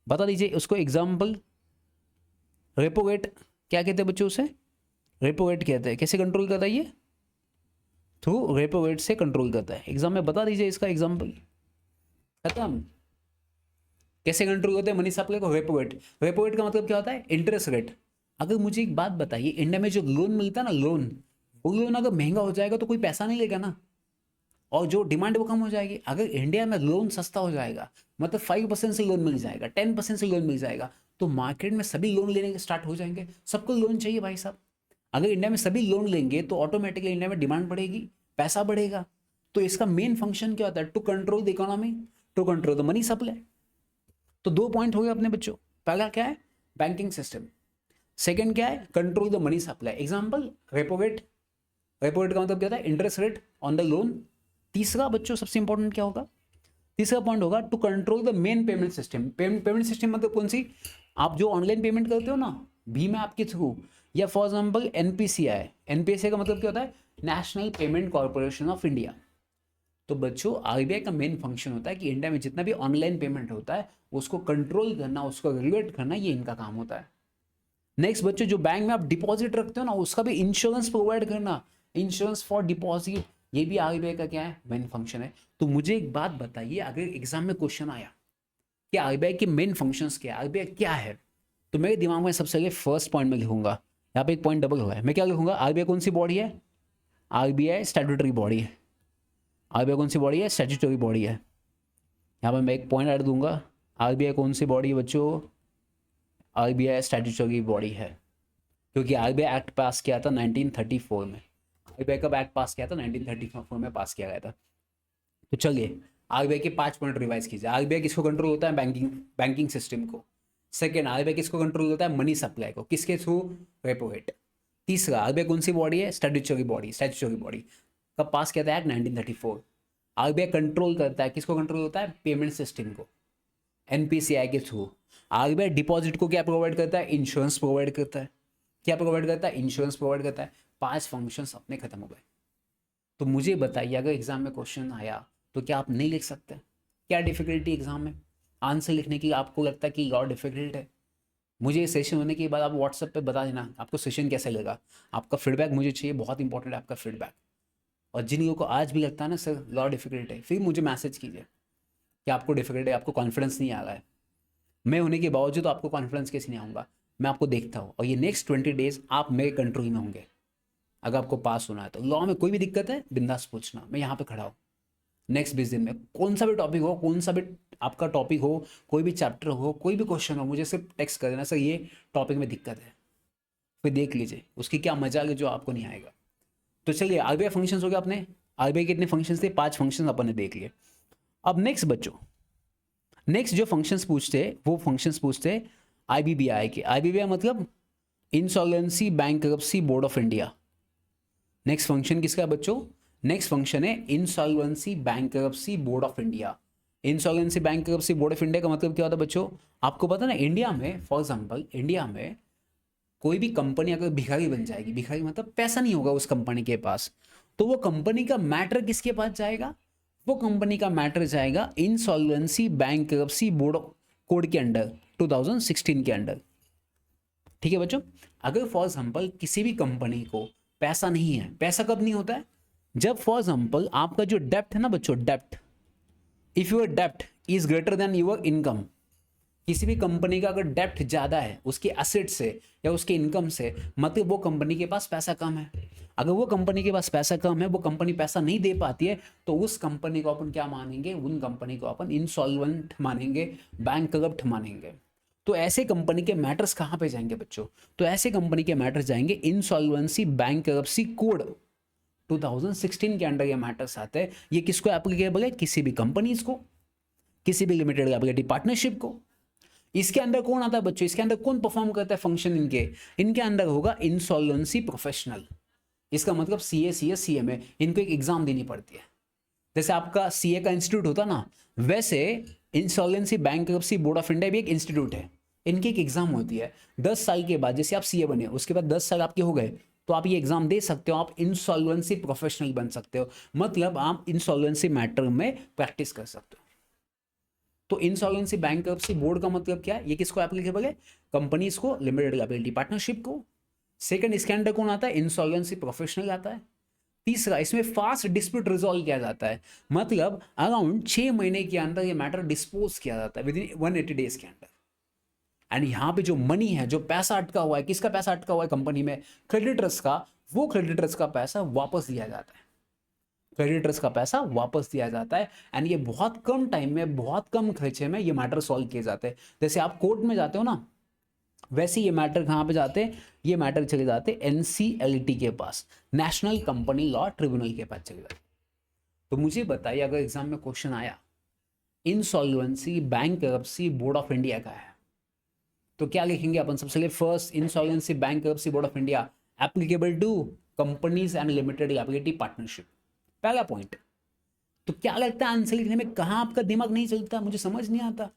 बता दीजिए उसको एग्जाम्पल। रेपो रेट क्या कहते हैं बच्चों? उसे रेपो रेट कहते हैं। कैसे कंट्रोल करता है? ये थ्रू रेपो रेट से कंट्रोल करता है। एग्जाम में बता दीजिए इसका एग्जाम्पल। खत्म। कैसे कंट्रोल करते हैं मनी सप्लाई को? Repo rate. रेपो रेट का मतलब क्या होता है? Interest rate. अगर मुझे एक बात बताइए, इंडिया में जो लोन मिलता है ना, वो लोन अगर महंगा हो जाएगा तो कोई पैसा नहीं लेगा ना, और जो डिमांड वो कम हो जाएगी। अगर इंडिया में लोन सस्ता हो जाएगा, मतलब 5% से लोन मिल जाएगा, 10% से लोन मिल जाएगा, तो मार्केट में सभी लोन लेने के स्टार्ट हो जाएंगे। सबको लोन चाहिए भाई साहब। अगर इंडिया में सभी लोन लेंगे तो ऑटोमेटिकली इंडिया में डिमांड बढ़ेगी, पैसा बढ़ेगा। तो इसका मेन फंक्शन क्या होता है? To control the economy, to control the money supply. तो 2 पॉइंट हो गए अपने बच्चों। पहला क्या है? Banking system. सेकंड क्या है? Control the money supply. Example repo rate, repo rate का मतलब क्या होता है? Interest rate on the loan. तीसरा बच्चों सबसे इंपॉर्टेंट क्या होगा? तीसरा पॉइंट होगा to control the main payment system. Payment system मतलब कौन सी? आप जो ऑनलाइन पेमेंट करते हो ना भीम ऐप के थ्रू, या फॉर एग्जाम्पल एनपीसीआई। एनपीसीआई का मतलब क्या होता है? National payment corporation of India. तो बच्चों आरबीआई का मेन फंक्शन होता है कि इंडिया में जितना भी ऑनलाइन पेमेंट होता है उसको कंट्रोल करना, उसको रेगुलेट करना, ये इनका काम होता है। नेक्स्ट बच्चों, जो बैंक में आप डिपॉजिट रखते हो ना उसका भी इंश्योरेंस प्रोवाइड करना, इंश्योरेंस फॉर डिपॉजिट, ये भी आरबीआई का क्या है? मेन फंक्शन है। तो मुझे एक बात बताइए, अगर एग्जाम में क्वेश्चन आया कि आरबीआई के मेन फंक्शंस क्या है, आरबीआई क्या है, तो मेरे दिमाग में सबसे पहले फर्स्ट पॉइंट में लिखूंगा, यहाँ पे एक पॉइंट डबल हुआ है, मैं क्या लिखूंगा? आरबीआई कौन सी बॉडी है? आरबीआई स्टैट्यूटरी बॉडी है। आरबीआई कौन सी बॉडी है? स्टैट्यूटरी बॉडी है। यहाँ पे मैं एक पॉइंट ऐड दूंगा, आरबीआई कौन सी बॉडी है बच्चों? आरबीआई स्टैट्यूटरी बॉडी है, क्योंकि आरबीआई एक्ट पास किया था 1934 में। आरबीआई कब एक्ट पास किया था? 1934 में पास किया गया था। तो चलिए आरबीआई के 5 पॉइंट रिवाइज कीजिए। आरबीआई किसको कंट्रोल होता है? बैंकिंग सिस्टम को। सेकेंड, आरबीआई किसको कंट्रोल होता है? मनी सप्लाई को। किसके थ्रू? Repo rate. तीसरा, आरबीआई कौन सी बॉडी है? Statutory body. स्टैट्यूटरी बॉडी कब पास किया था? एक्ट 1934। आरबीआई कंट्रोल करता है, किसको कंट्रोल होता है? पेमेंट सिस्टम को, एनपीसीआई के थ्रू। आरबीआई डिपॉजिट को क्या प्रोवाइड करता है? इंश्योरेंस प्रोवाइड करता है। क्या प्रोवाइड करता है? इंश्योरेंस प्रोवाइड करता है। 5 फंक्शंस अपने खत्म हो गए। तो मुझे बताइए, अगर एग्जाम में क्वेश्चन आया तो क्या आप नहीं लिख सकते? क्या डिफिकल्टी एग्जाम में आंसर लिखने की आपको लगता है कि और डिफिकल्ट है? मुझे सेशन होने के बाद आप व्हाट्सएप पे बता देना आपको सेशन कैसे लगा। आपका फीडबैक मुझे चाहिए, बहुत इंपॉर्टेंट है आपका फीडबैक। और जिन लोगों को आज भी लगता है ना सर लॉ डिफिकल्ट है, फिर मुझे मैसेज कीजिए कि आपको डिफिकल्ट है, आपको कॉन्फिडेंस नहीं आ रहा है। मैं होने के बावजूद आपको कॉन्फिडेंस कैसे नहीं आऊँगा? मैं आपको देखता हूँ, और ये नेक्स्ट 20 डेज आप मेरे कंट्रोल में होंगे। अगर आपको पास होना है तो लॉ में कोई भी दिक्कत है बिंदास पूछना, मैं यहाँ पे खड़ा हूँ। नेक्स्ट 20 दिन में कौन सा भी टॉपिक हो, कौन सा भी आपका टॉपिक हो, कोई भी चैप्टर हो, कोई भी क्वेश्चन हो, मुझे सिर्फ टेक्स्ट कर देना सर ये टॉपिक में दिक्कत है, फिर देख लीजिए उसकी क्या मजा है जो आपको नहीं आएगा। तो चलिए आरबीआई फंक्शंस हो गया अपने। आरबीआई के इतने फंक्शंस थे, 5 फंक्शंस अपन ने देख लिए। अब नेक्स्ट बच्चों, नेक्स्ट जो फंक्शंस पूछते वो फंक्शंस पूछते आईबीबीआई के। आईबीबीआई मतलब insolvency bankruptcy board of India. Next function किसका है बच्चों? नेक्स्ट फंक्शन है insolvency bankruptcy board of India. Insolvency bankruptcy board of India का मतलब क्या होता है बच्चों? आपको पता ना इंडिया में, फॉर एग्जांपल इंडिया में कोई भी कंपनी अगर भिखारी बन जाएगी, भिखारी मतलब पैसा नहीं होगा उस कंपनी के पास, तो वो कंपनी का मैटर किसके पास जाएगा? वो कंपनी का मैटर जाएगा इंसॉल्वेंसी बैंक्रप्सी बोर्ड कोड के अंडर, 2016 के अंडर। ठीक है बच्चों, अगर फॉर एग्जांपल किसी भी कंपनी को पैसा नहीं है, पैसा कब नहीं होता है? जब फॉर एग्जांपल आपका जो डेप्ट है ना बच्चों, डेप्ट, if your dept is greater than your income. किसी भी कंपनी का अगर डेप्ट ज्यादा है उसके एसेट से या उसके इनकम से, मतलब वो कंपनी के पास पैसा कम है। अगर वो कंपनी के पास पैसा कम है, वो कंपनी पैसा नहीं दे पाती है, तो उस कंपनी को अपन क्या मानेंगे? उन कंपनी को अपन इंसॉल्वेंट मानेंगे, बैंकरप्ट मानेंगे। तो ऐसे कंपनी के मैटर्स कहाँ पे जाएंगे बच्चों? तो ऐसे कंपनी के मैटर्स जाएंगे इंसॉल्वेंसी बैंकरप्सी कोड 2016 के अंडर ये मैटर्स आते हैं। ये किसको एप्लीकेबल है? किसी भी कंपनीज को, किसी भी लिमिटेड लायबिलिटी पार्टनरशिप को। इसके अंदर कौन आता है बच्चों? इसके अंदर कौन परफॉर्म करता है फंक्शन? इनके अंदर होगा इंसॉल्वेंसी प्रोफेशनल। इसका मतलब सीए, सीएस, सीएमए, इनको एक एग्जाम देनी पड़ती है। जैसे आपका सीए का इंस्टीट्यूट होता ना, वैसे insolvency bankruptcy board of India भी एक इंस्टीट्यूट है। इनकी एक एग्जाम होती है 10 साल के बाद। जैसे आप सीए बने, उसके बाद 10 साल आपके हो गए, तो आप ये एग्जाम दे सकते हो, आप इंसॉल्वेंसी प्रोफेशनल बन सकते हो, मतलब आप इंसॉल्वेंसी मैटर में प्रैक्टिस कर सकते हो। तो इंसॉल्वेंसी बैंक्रप्सी बोर्ड का मतलब क्या है? ये किसको एप्लीकेबल है? कंपनीज को, लिमिटेड लायबिलिटी पार्टनरशिप को। सेकंड, इसके अंडर कौन आता है? इंसॉल्वेंसी प्रोफेशनल आता है। तीसरा, इसमें फास्ट डिस्प्यूट रिजॉल्व किया जाता है, मतलब अराउंड 6 महीने के अंदर ये मैटर डिस्पोज किया जाता है, विद इन 180 डेज के अंदर। एंड यहाँ पे जो मनी है, जो पैसा अटका हुआ है, किसका पैसा अटका हुआ है कंपनी में? क्रेडिटर्स का। वो क्रेडिटर्स का पैसा वापस दिया जाता है, क्रेडिटर्स का पैसा वापस दिया जाता है। एंड ये बहुत कम टाइम में, बहुत कम खर्चे में ये मैटर सॉल्व किए जाते हैं। जैसे आप कोर्ट में जाते हो ना, वैसे ये मैटर कहाँ पे जाते हैं? ये मैटर चले जाते हैं एनसीएलटी के पास, नेशनल कंपनी लॉ ट्रिब्यूनल के पास चले जाते। तो मुझे बताइए, अगर एग्जाम में क्वेश्चन आया insolvency bankruptcy board of India का है, तो क्या लिखेंगे अपन? सबसे पहले first, insolvency bankruptcy board of India applicable to companies and limited liability partnership. पहला पॉइंट। तो क्या लगता है आंसर लिखने में कहाँ आपका दिमाग नहीं चलता, मुझे समझ नहीं आता।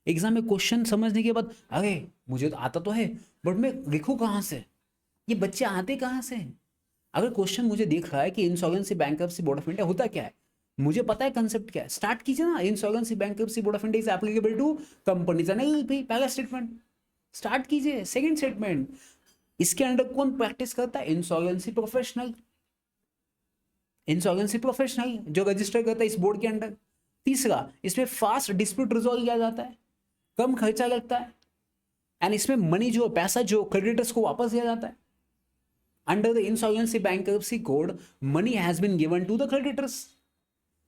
एग्जाम में क्वेश्चन समझने के बाद अरे मुझे तो आता तो है बट मैं लिखूँ कहाँ से, ये बच्चे आते कहाँ से। अगर क्वेश्चन मुझे दिख रहा है कि insolvency bankruptcy board of India होता क्या है, मुझे पता है कंसेप्ट क्या है, स्टार्ट कीजिए ना। Insolvency bankruptcy board of India is applicable to companies and LLP, पहला स्टेटमेंट स्टार्ट कीजिए। सेकंड स्टेटमेंट, इसके अंडर कौन प्रैक्टिस करता है, इंसॉल्वेंसी प्रोफेशनल, इंसॉल्वेंसी प्रोफेशनल जो रजिस्टर करता है इस बोर्ड के अंडर। तीसरा, इसमें फास्ट डिस्प्यूट रिजॉल्व किया जाता है, कम खर्चा लगता है, एंड इसमें मनी जो पैसा जो क्रेडिटर्स को वापस दिया जाता है। Under the insolvency bankruptcy code money has been given to the creditors.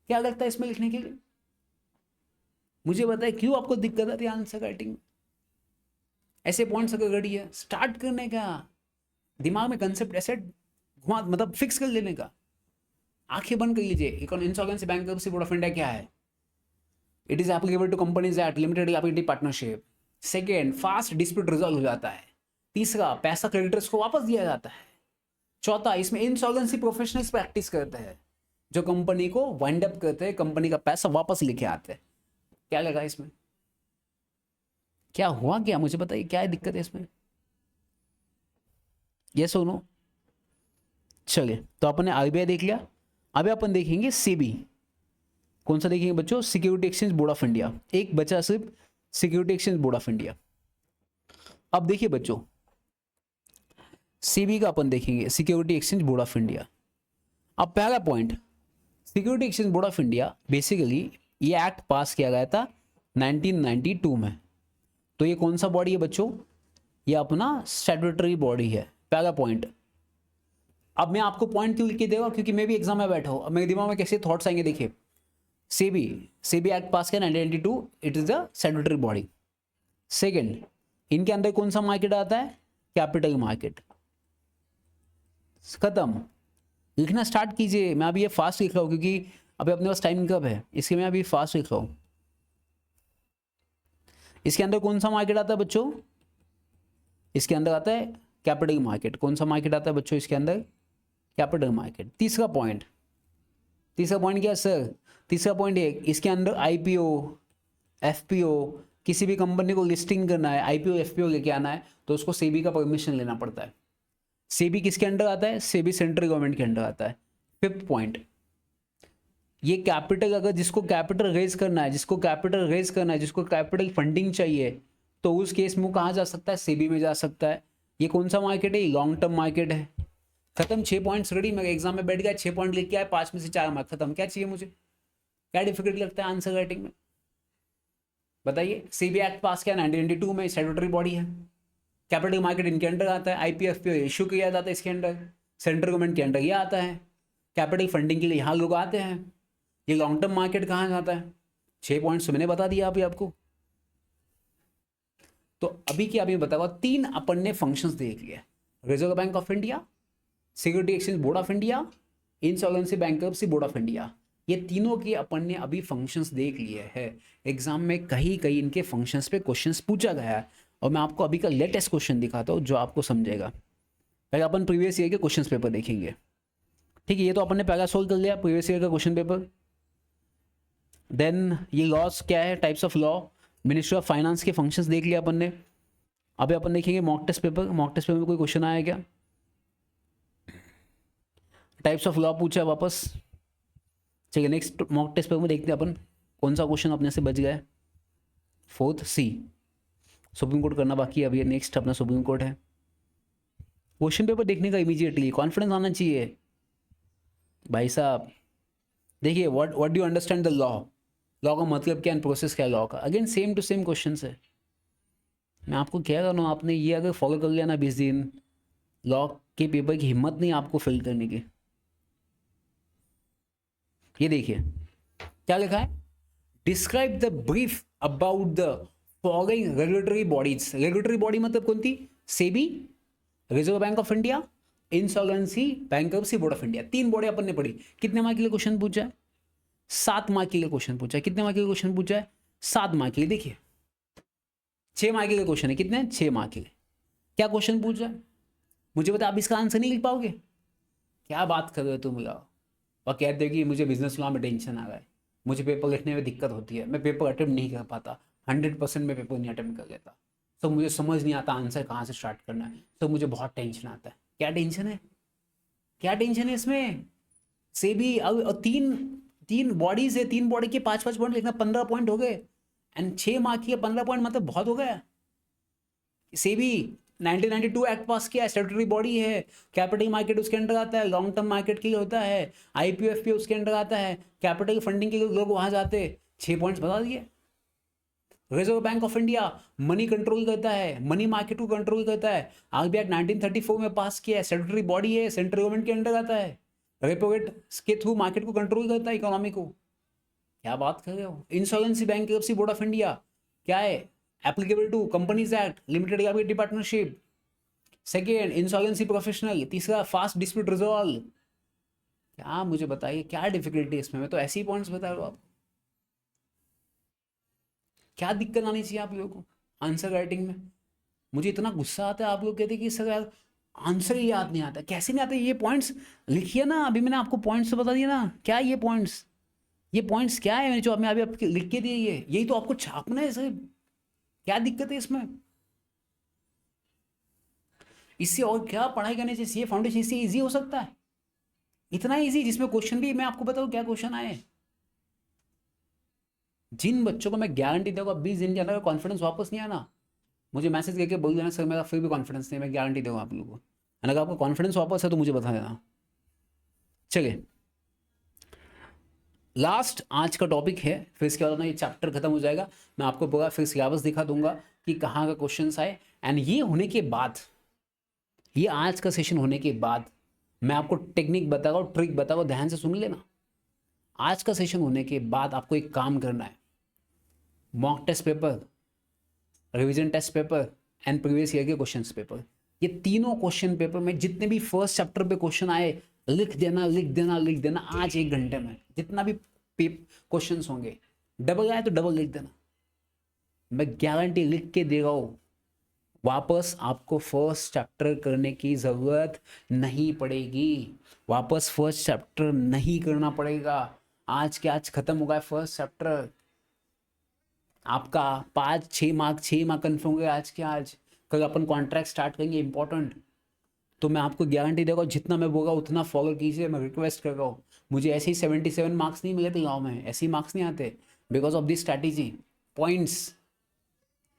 क्या लगता है इसमें लिखने के लिए, मुझे बताए क्यों आपको दिक्कत आती है आंसर राइटिंग में। ऐसे पॉइंट्स अगर रेडी है स्टार्ट करने का, दिमाग में कंसेप्ट ऐसे घुमा मतलब फिक्स कर लेने का। आंखें बंद कर लीजिए। Insolvency bankruptcy board of India क्या है, it is applicable to companies at limited liability partnership. Second, fast dispute resolve हो जाता है। तीसरा, पैसा क्रेडिटर्स को वापस दिया जाता है। चौथा, इसमें इंसॉल्वेंसी प्रोफेशनल्स प्रैक्टिस करते हैं जो कंपनी को वाइंड अप करते हैं, कंपनी का पैसा वापस लेके आते हैं। क्या लगा इसमें, क्या हुआ, क्या मुझे बताइए, क्या है दिक्कत है इसमें, ये सुनो। चलिए, तो अपने आरबीआई देख लिया, अभी अपन देखेंगे सेबी। कौन सा देखेंगे बच्चों, security exchange board of India. एक बचा सिर्फ security exchange board of India. अब देखिए बच्चों, सेबी का अपन देखेंगे, security exchange board of India. अब पहला point, security exchange board of India basically ये एक्ट पास किया गया था 1992 में। तो ये कौन सा बॉडी है बच्चों, ये अपना स्टैट्यूटरी बॉडी है, पहला पॉइंट। अब मैं आपको पॉइंट क्यों लिख के देगा, क्योंकि मैं भी एग्जाम में बैठा हूं, अब मेरे दिमाग में कैसे थॉट्स आएंगे। देखिए, सेबी एक्ट पास किया 1992, it is the statutory body. Second, इनके अंदर कौन सा मार्केट आता है, कैपिटल मार्केट। खत्म, लिखना स्टार्ट कीजिए। मैं अभी ये फास्ट लिख रहा हूँ क्योंकि अभी अपने पास टाइम कब है, इसके मैं अभी फास्ट लिख रहा हूँ। इसके अंदर कौन सा मार्केट आता है बच्चों, इसके अंदर आता है कैपिटल मार्केट। कौन सा मार्केट आता है बच्चों इसके अंदर, कैपिटल मार्केट। तीसरा पॉइंट क्या सर, तीसरा पॉइंट है इसके अंदर आईपीओ एफपीओ, किसी भी कंपनी को लिस्टिंग करना है, आईपीओ एफपीओ लेके आना है तो उसको सेबी का परमिशन लेना पड़ता है। सेबी किसके अंडर आता है, सेबी सेंट्रल गवर्नमेंट के अंडर आता है। फिफ्थ पॉइंट, ये कैपिटल अगर जिसको कैपिटल रेज करना है, जिसको कैपिटल फंडिंग चाहिए, तो उस केस में कहाँ जा सकता है, सेबी में जा सकता है। ये कौन सा मार्केट है, लॉन्ग टर्म मार्केट है। खत्म, 6 पॉइंट्स रेडी। मेरे एग्जाम में बैठ गया, 6 पॉइंट लिख के आया, 5 में से 4 मार्क। खत्म, क्या चाहिए मुझे, क्या डिफिकल्ट लगता है आंसर राइटिंग में, बताइए। सेबी एक्ट पास किया 1992 में, स्टैट्यूटरी बॉडी है। कैपिटल मार्केट इनके अंडर आता है, आईपीएफपीओ इशू किया जाता है इसके अंडर, सेंट्रल गवर्नमेंट के अंडर ये आता है। कैपिटल फंडिंग के लिए यहाँ लोग आते हैं। ये लॉन्ग टर्म मार्केट कहाँ जाता है, 6 पॉइंट्स मैंने बता दिया अभी आपको। तो अभी क्या अभी बताऊंगा, 3 अपन ने फंक्शंस देख लिए, reserve Bank of India, security exchange board of India, insolvency bankruptcy board of India. ये तीनों के अपन ने अभी फंक्शंस देख लिए हैं। एग्जाम में कहीं कहीं इनके फंक्शंस पे क्वेश्चंस पूछा गया है, और मैं आपको अभी का लेटेस्ट क्वेश्चन दिखाता हूँ जो आपको समझेगा। पहले अपन प्रीवियस ईयर के क्वेश्चन पेपर देखेंगे, ठीक है। ये तो अपन ने पहला सोल्व कर लिया, प्रीवियस ईयर का क्वेश्चन पेपर। देन ये लॉस क्या है, types of law, ministry of finance के फंक्शंस देख लिया अपन ने। अभी अपन देखेंगे mock test paper. Mock test paper में कोई क्वेश्चन आया क्या, टाइप्स ऑफ लॉ पूछा वापस। ठीक है, नेक्स्ट मॉक टेस्ट पेपर में देखते हैं अपन कौन सा क्वेश्चन अपने से बच गया है। 4th सी, सुप्रीम कोर्ट करना बाकी है अभी। नेक्स्ट अपना सुप्रीम कोर्ट है। क्वेश्चन पेपर देखने का इमीडिएटली कॉन्फिडेंस आना चाहिए भाई साहब। देखिए, what do understand the law, law का मतलब क्या, प्रोसेस क्या है लॉ का। Again same to same question है। मैं आपको कह रहा हूँ, आपने ये अगर फॉलो कर लिया ना 20 दिन, लॉ के पेपर की हिम्मत नहीं आपको फिल करने की। ये देखिए क्या लिखा है, describe the brief about the following regulatory bodies. Regulatory body मतलब कौन थी, SEBI, Reserve Bank of India, insolvency bankruptcy board of India. 3 body अपन ने पढ़ी। कितने मार्क के लिए क्वेश्चन पूछा है, 7 मार्क के लिए क्वेश्चन पूछा है। कितने मार्क के लिए क्वेश्चन पूछा है, 7 मार्क के लिए। देखिए 6 मार्क के लिए क्वेश्चन है, कितने, 6 मार्क के लिए। क्या क्वेश्चन पूछा है मुझे बता, आप इसका आंसर नहीं लिख पाओगे। क्या बात कर रहे हो तुम लोग? और कहते हो कि मुझे बिजनेस लॉ में टेंशन आ रहा है, मुझे पेपर लिखने में दिक्कत होती है, मैं पेपर अटेम्प्ट नहीं कर पाता, 100% मैं पेपर नहीं अटेम्प्ट कर लेता, तो मुझे समझ नहीं आता आंसर कहाँ से स्टार्ट करना है, तो मुझे बहुत टेंशन आता है। क्या टेंशन है? क्या टेंशन है इसमें? से भी अब तीन तीन बॉडीज है, तीन बॉडी के 5-5 पॉइंट लिखना, 15 पॉइंट हो गए। एंड 6 मार्क के 15 पॉइंट मतलब बहुत हो गया। से भी 1992 एक्ट पास किया है, स्टैट्यूटरी बॉडी है, कैपिटल मार्केट उसके अंडर आता है, लॉन्ग टर्म मार्केट के लिए होता है, आईपीएफपी उसके अंडर आता है, कैपिटल फंडिंग के लिए लोग वहां जाते। 6 पॉइंट्स बता दिए। Reserve Bank of India money control करता है, मनी मार्केट को कंट्रोल करता है, आरबीआई 1934 में पास किया है, स्टैट्यूटरी बॉडी है, सेंट्रल गवर्नमेंट के अंडर आता है, रेपो रेट के थ्रू मार्केट को कंट्रोल करता है, इकोनॉमी को। क्या बात कर रहे हो? Insolvency bankruptcy board of India क्या है? Applicable to companies act, limited liability partnership. Second, insolvency professional. तीसरा, फास्ट डिस्प्यूट रिजॉल्व। क्या मुझे बताइए, क्या डिफिकल्टी है इसमें? मैं तो ऐसे ही पॉइंट्स बता रहा हूँ आपको। क्या दिक्कत आनी चाहिए आप लोगों को आंसर राइटिंग में? मुझे इतना गुस्सा आता है, आप लोग कहते हैं कि सर यार आंसर ही याद नहीं आता। कैसे नहीं आता? ये पॉइंट्स लिखिए ना, अभी मैंने आपको पॉइंट्स तो बता दिया ना। क्या ये पॉइंट्स क्या है जो मैं अभी आपके लिख के दिए? ये यही तो आपको छापना है सर। क्या दिक्कत है इसमें? इससे और क्या पढ़ाई करने से सीए फाउंडेशन इससे इजी हो सकता है? इतना इजी जिसमें क्वेश्चन भी मैं आपको बताऊँ क्या क्वेश्चन आए। जिन बच्चों को मैं गारंटी दूंगा 20 दिन के अंदर कॉन्फिडेंस वापस नहीं आना, मुझे मैसेज करके बोल देना सर मेरा फिर भी कॉन्फिडेंस नहीं, मैं गारंटी दूंगा आप लोगों को। अगर आपको कॉन्फिडेंस वापस है तो मुझे बता देना। चलिए, लास्ट आज का टॉपिक है, फिर इसके बाद ना ये चैप्टर खत्म हो जाएगा। मैं आपको पूरा फिर सिलेबस दिखा दूंगा कि कहाँ का क्वेश्चन आए। एंड ये होने के बाद, ये आज का सेशन होने के बाद मैं आपको टेक्निक बताऊंगा, ट्रिक बताऊंगा, ध्यान से सुन लेना। आज का सेशन होने के बाद आपको एक काम करना है, mock test paper, revision test paper and previous year के क्वेश्चन पेपर, ये तीनों क्वेश्चन पेपर में जितने भी फर्स्ट चैप्टर पे क्वेश्चन आए लिख देना, लिख देना, लिख देना। आज 1 घंटे में जितना भी क्वेश्चन होंगे, डबल आए तो डबल लिख देना। मैं गारंटी लिख के दे रहा हूं, वापस आपको फर्स्ट चैप्टर करने की जरूरत नहीं पड़ेगी, वापस फर्स्ट चैप्टर नहीं करना पड़ेगा। आज के आज खत्म हो गया फर्स्ट चैप्टर आपका। 5-6 मार्क 6 मार्क कन्फर्म हो गया आज के आज। कल अपन कॉन्ट्रैक्ट स्टार्ट करेंगे इंपॉर्टेंट, तो मैं आपको गारंटी देगा जितना मैं बोला उतना फॉलो कीजिए। मैं रिक्वेस्ट कर रहा हूँ, मुझे ऐसे ही 77 मार्क्स नहीं मिले थे गाँव में, ऐसे ही मार्क्स नहीं आते because of this strategy points.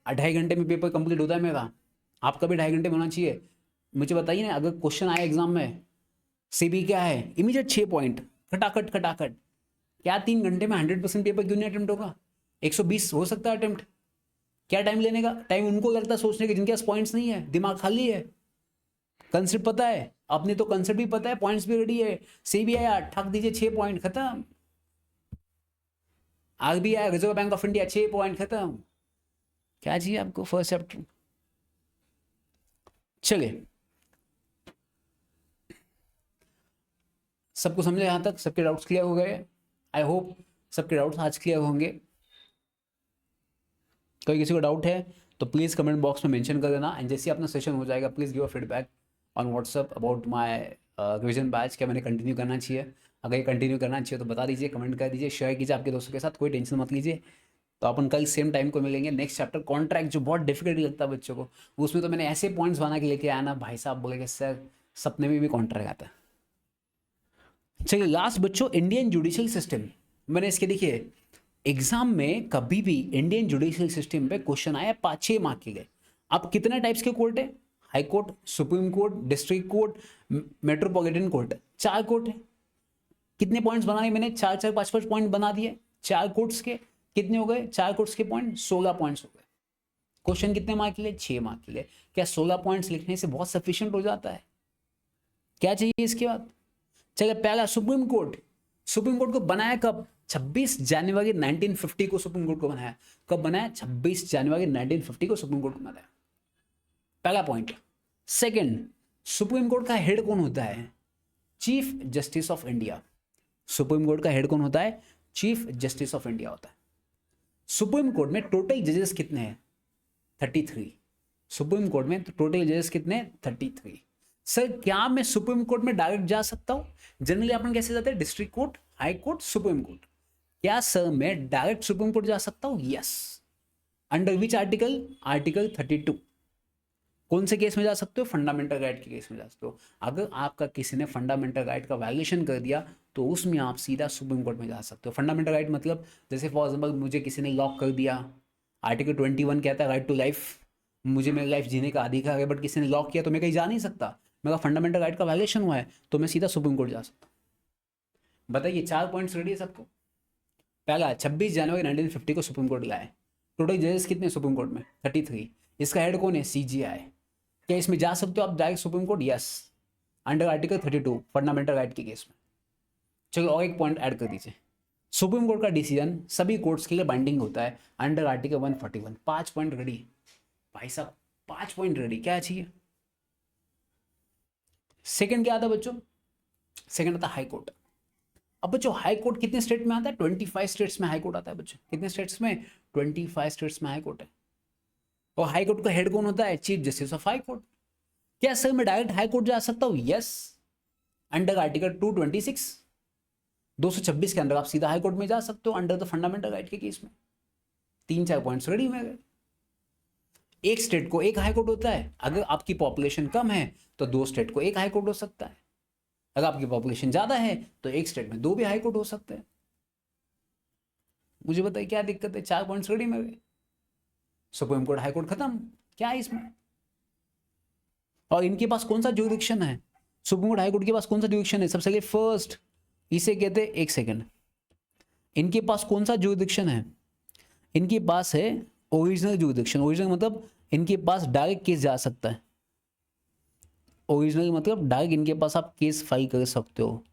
2.5 घंटे में पेपर कंप्लीट होता है मेरा, आपका भी 2.5 घंटे में होना चाहिए। मुझे बताइए ना, अगर क्वेश्चन आए एग्जाम में सीबी क्या है, इमीडिएट 6 पॉइंट, खटाखट खटाखट। क्या 3 घंटे में 100% पेपर क्यों नहीं अटेम्प्ट होगा? 120 हो सकता है अटेम्प्ट। क्या टाइम लेने का? टाइम उनको लगता है सोचने के जिनके पास पॉइंट्स नहीं है, दिमाग खाली है। कंसेप्ट पता है अपने, तो कंसेप्ट भी पता है, पॉइंट्स भी रेडी है। सी भी आया, ठक दीजिए 6 पॉइंट खत्म। RBI reserve Bank of India 6 point खत्म। क्या चाहिए आपको फर्स्ट चैप्टर? चलिए, सबको समझे यहां तक? सबके डाउट्स क्लियर हो गए? आई होप सबके डाउट्स आज क्लियर होंगे। कोई किसी को डाउट है तो प्लीज़ कमेंट बॉक्स में मेंशन कर देना। एंड जैसे अपना सेशन हो जाएगा please give a feedback on WhatsApp about my revision batch. क्या मैंने कंटिन्यू करना चाहिए? अगर ये कंटिन्यू करना चाहिए तो बता दीजिए, कमेंट कर दीजिए, शेयर कीजिए आपके दोस्तों के साथ, कोई टेंशन मत लीजिए। तो अपन कल सेम टाइम को मिलेंगे। नेक्स्ट चैप्टर कॉन्ट्रैक्ट, जो बहुत डिफिकल्ट लगता है बच्चों को, उसमें तो मैंने ऐसे पॉइंट्स बना के लेके आया ना, भाई साहब बोले सर सपने में भी कॉन्ट्रैक्ट आता है। चलिए लास्ट बच्चों, इंडियन जुडिशियल सिस्टम। मैंने इसके देखिए एग्जाम में कभी भी इंडियन जुडिशियल सिस्टम पे क्वेश्चन आया 5-6 मार्क के लिए। अब कितने टाइप्स के कोर्ट है? High court, supreme court, district court, metropolitan court, 4 court है। कितने पॉइंट्स बनाए मैंने? 4-4, 5-5 पॉइंट बना दिए 4 कोर्ट्स के। कितने हो गए 4 कोर्ट्स के पॉइंट? 16 पॉइंट्स हो गए। क्वेश्चन कितने मार्क के लिए? 6 मार्क के लिए। क्या 16 पॉइंट्स लिखने से बहुत सफिशियंट हो जाता है? क्या चाहिए इसके बाद? चलिए, पहला सुप्रीम कोर्ट। सुप्रीम कोर्ट को बनाया कब? 26 जनवरी 1950 को सुप्रीम कोर्ट को बनाया। कब बनाया? 26 जनवरी 1950 को सुप्रीम कोर्ट को बनाया। पहला पॉइंट। सेकंड, सुप्रीम कोर्ट का हेड कौन होता है? Chief justice of India. Supreme court का हेड कौन होता है? चीफ जस्टिस ऑफ इंडिया होता है। सुप्रीम कोर्ट में टोटल जजेस कितने हैं? 33। सुप्रीम कोर्ट में टोटल जजेस कितने? 33। सर क्या मैं सुप्रीम कोर्ट में डायरेक्ट जा सकता हूँ? जनरली अपन कैसे जाते हैं? District court, high court, supreme court. क्या सर मैं डायरेक्ट सुप्रीम कोर्ट जा सकता हूँ? Yes. Under which article? Article 32। कौन से केस में जा सकते हो? फंडामेंटल राइट के केस में जा सकते हो। अगर आपका किसी ने फंडामेंटल राइट का वायलेशन कर दिया तो उसमें आप सीधा सुप्रीम कोर्ट में जा सकते हो। फंडामेंटल राइट मतलब जैसे फॉर एग्जाम्पल मुझे किसी ने लॉक कर दिया, आर्टिकल 21 कहता है राइट टू लाइफ, मुझे मेरी लाइफ जीने का अधिकार है, बट किसी ने लॉक किया तो मैं कहीं जा नहीं सकता, मेरा फंडामेंटल राइट का वायलेशन हुआ है, तो मैं सीधा सुप्रीम कोर्ट जा सकता हूँ। बताइए 4 पॉइंट्स रेडी है सबको? पहला 26 जनवरी 1950 को सुप्रीम कोर्ट लाए। टोटल जजेस कितने सुप्रीम कोर्ट में? 33। इसका हेड कौन है? CJI। क्या इसमें जा सकते हो आप direct supreme court? Yes, under article 32 fundamental right के केस में। चलो और एक पॉइंट ऐड कर दीजिए, सुप्रीम कोर्ट का डिसीजन सभी कोर्ट्स के लिए बाइंडिंग होता है अंडर आर्टिकल 141। 5 पॉइंट रेडी भाई साहब, 5 पॉइंट रेडी। क्या चाहिए? सेकंड क्या आता है बच्चों? सेकंड आता है हाई कोर्ट। अब बच्चों हाई कोर्ट कितने स्टेट में आता है? 25 स्टेट्स में हाई कोर्ट आता है बच्चों। कितने स्टेट्स में? 25 स्टेट्स में हाई कोर्ट है। और हाई कोर्ट का हेड कौन होता है? Chief justice of high court. क्या सर मैं डायरेक्ट हाई कोर्ट जा सकता हूँ? यस, अंडर आर्टिकल 226, 226 के अंदर आप सीधा हाई कोर्ट में जा सकते हो अंडर द फंडामेंटल राइट के केस में। 3-4 पॉइंट्स रेडी में। एक स्टेट को एक हाई कोर्ट होता है, अगर आपकी पॉपुलेशन कम है तो 2 स्टेट को एक हाई कोर्ट हो सकता है, अगर आपकी पॉपुलेशन ज्यादा है तो एक स्टेट में 2 भी हाई कोर्ट हो सकते हैं। मुझे बताइए क्या दिक्कत है? 4 पॉइंट्स रेडी में। सुप्रीम कोर्ट हाई कोर्ट खत्म, क्या है इसमें? और इनके पास कौन सा ज्यूरिडिक्शन है? सुप्रीम कोर्ट हाई कोर्ट के पास कौन सा ज्यूरिडिक्शन है? सबसे पहले फर्स्ट, इसे कहते हैं, एक सेकंड, इनके पास कौन सा ज्यूरिडिक्शन है? इनके पास है ओरिजिनल ज्यूरिडिक्शन। ओरिजिनल मतलब इनके पास डायरेक्ट केस जा सकता है। ओरिजिनल मतलब डायरेक्ट इनके पास आप केस फाइल कर सकते हो,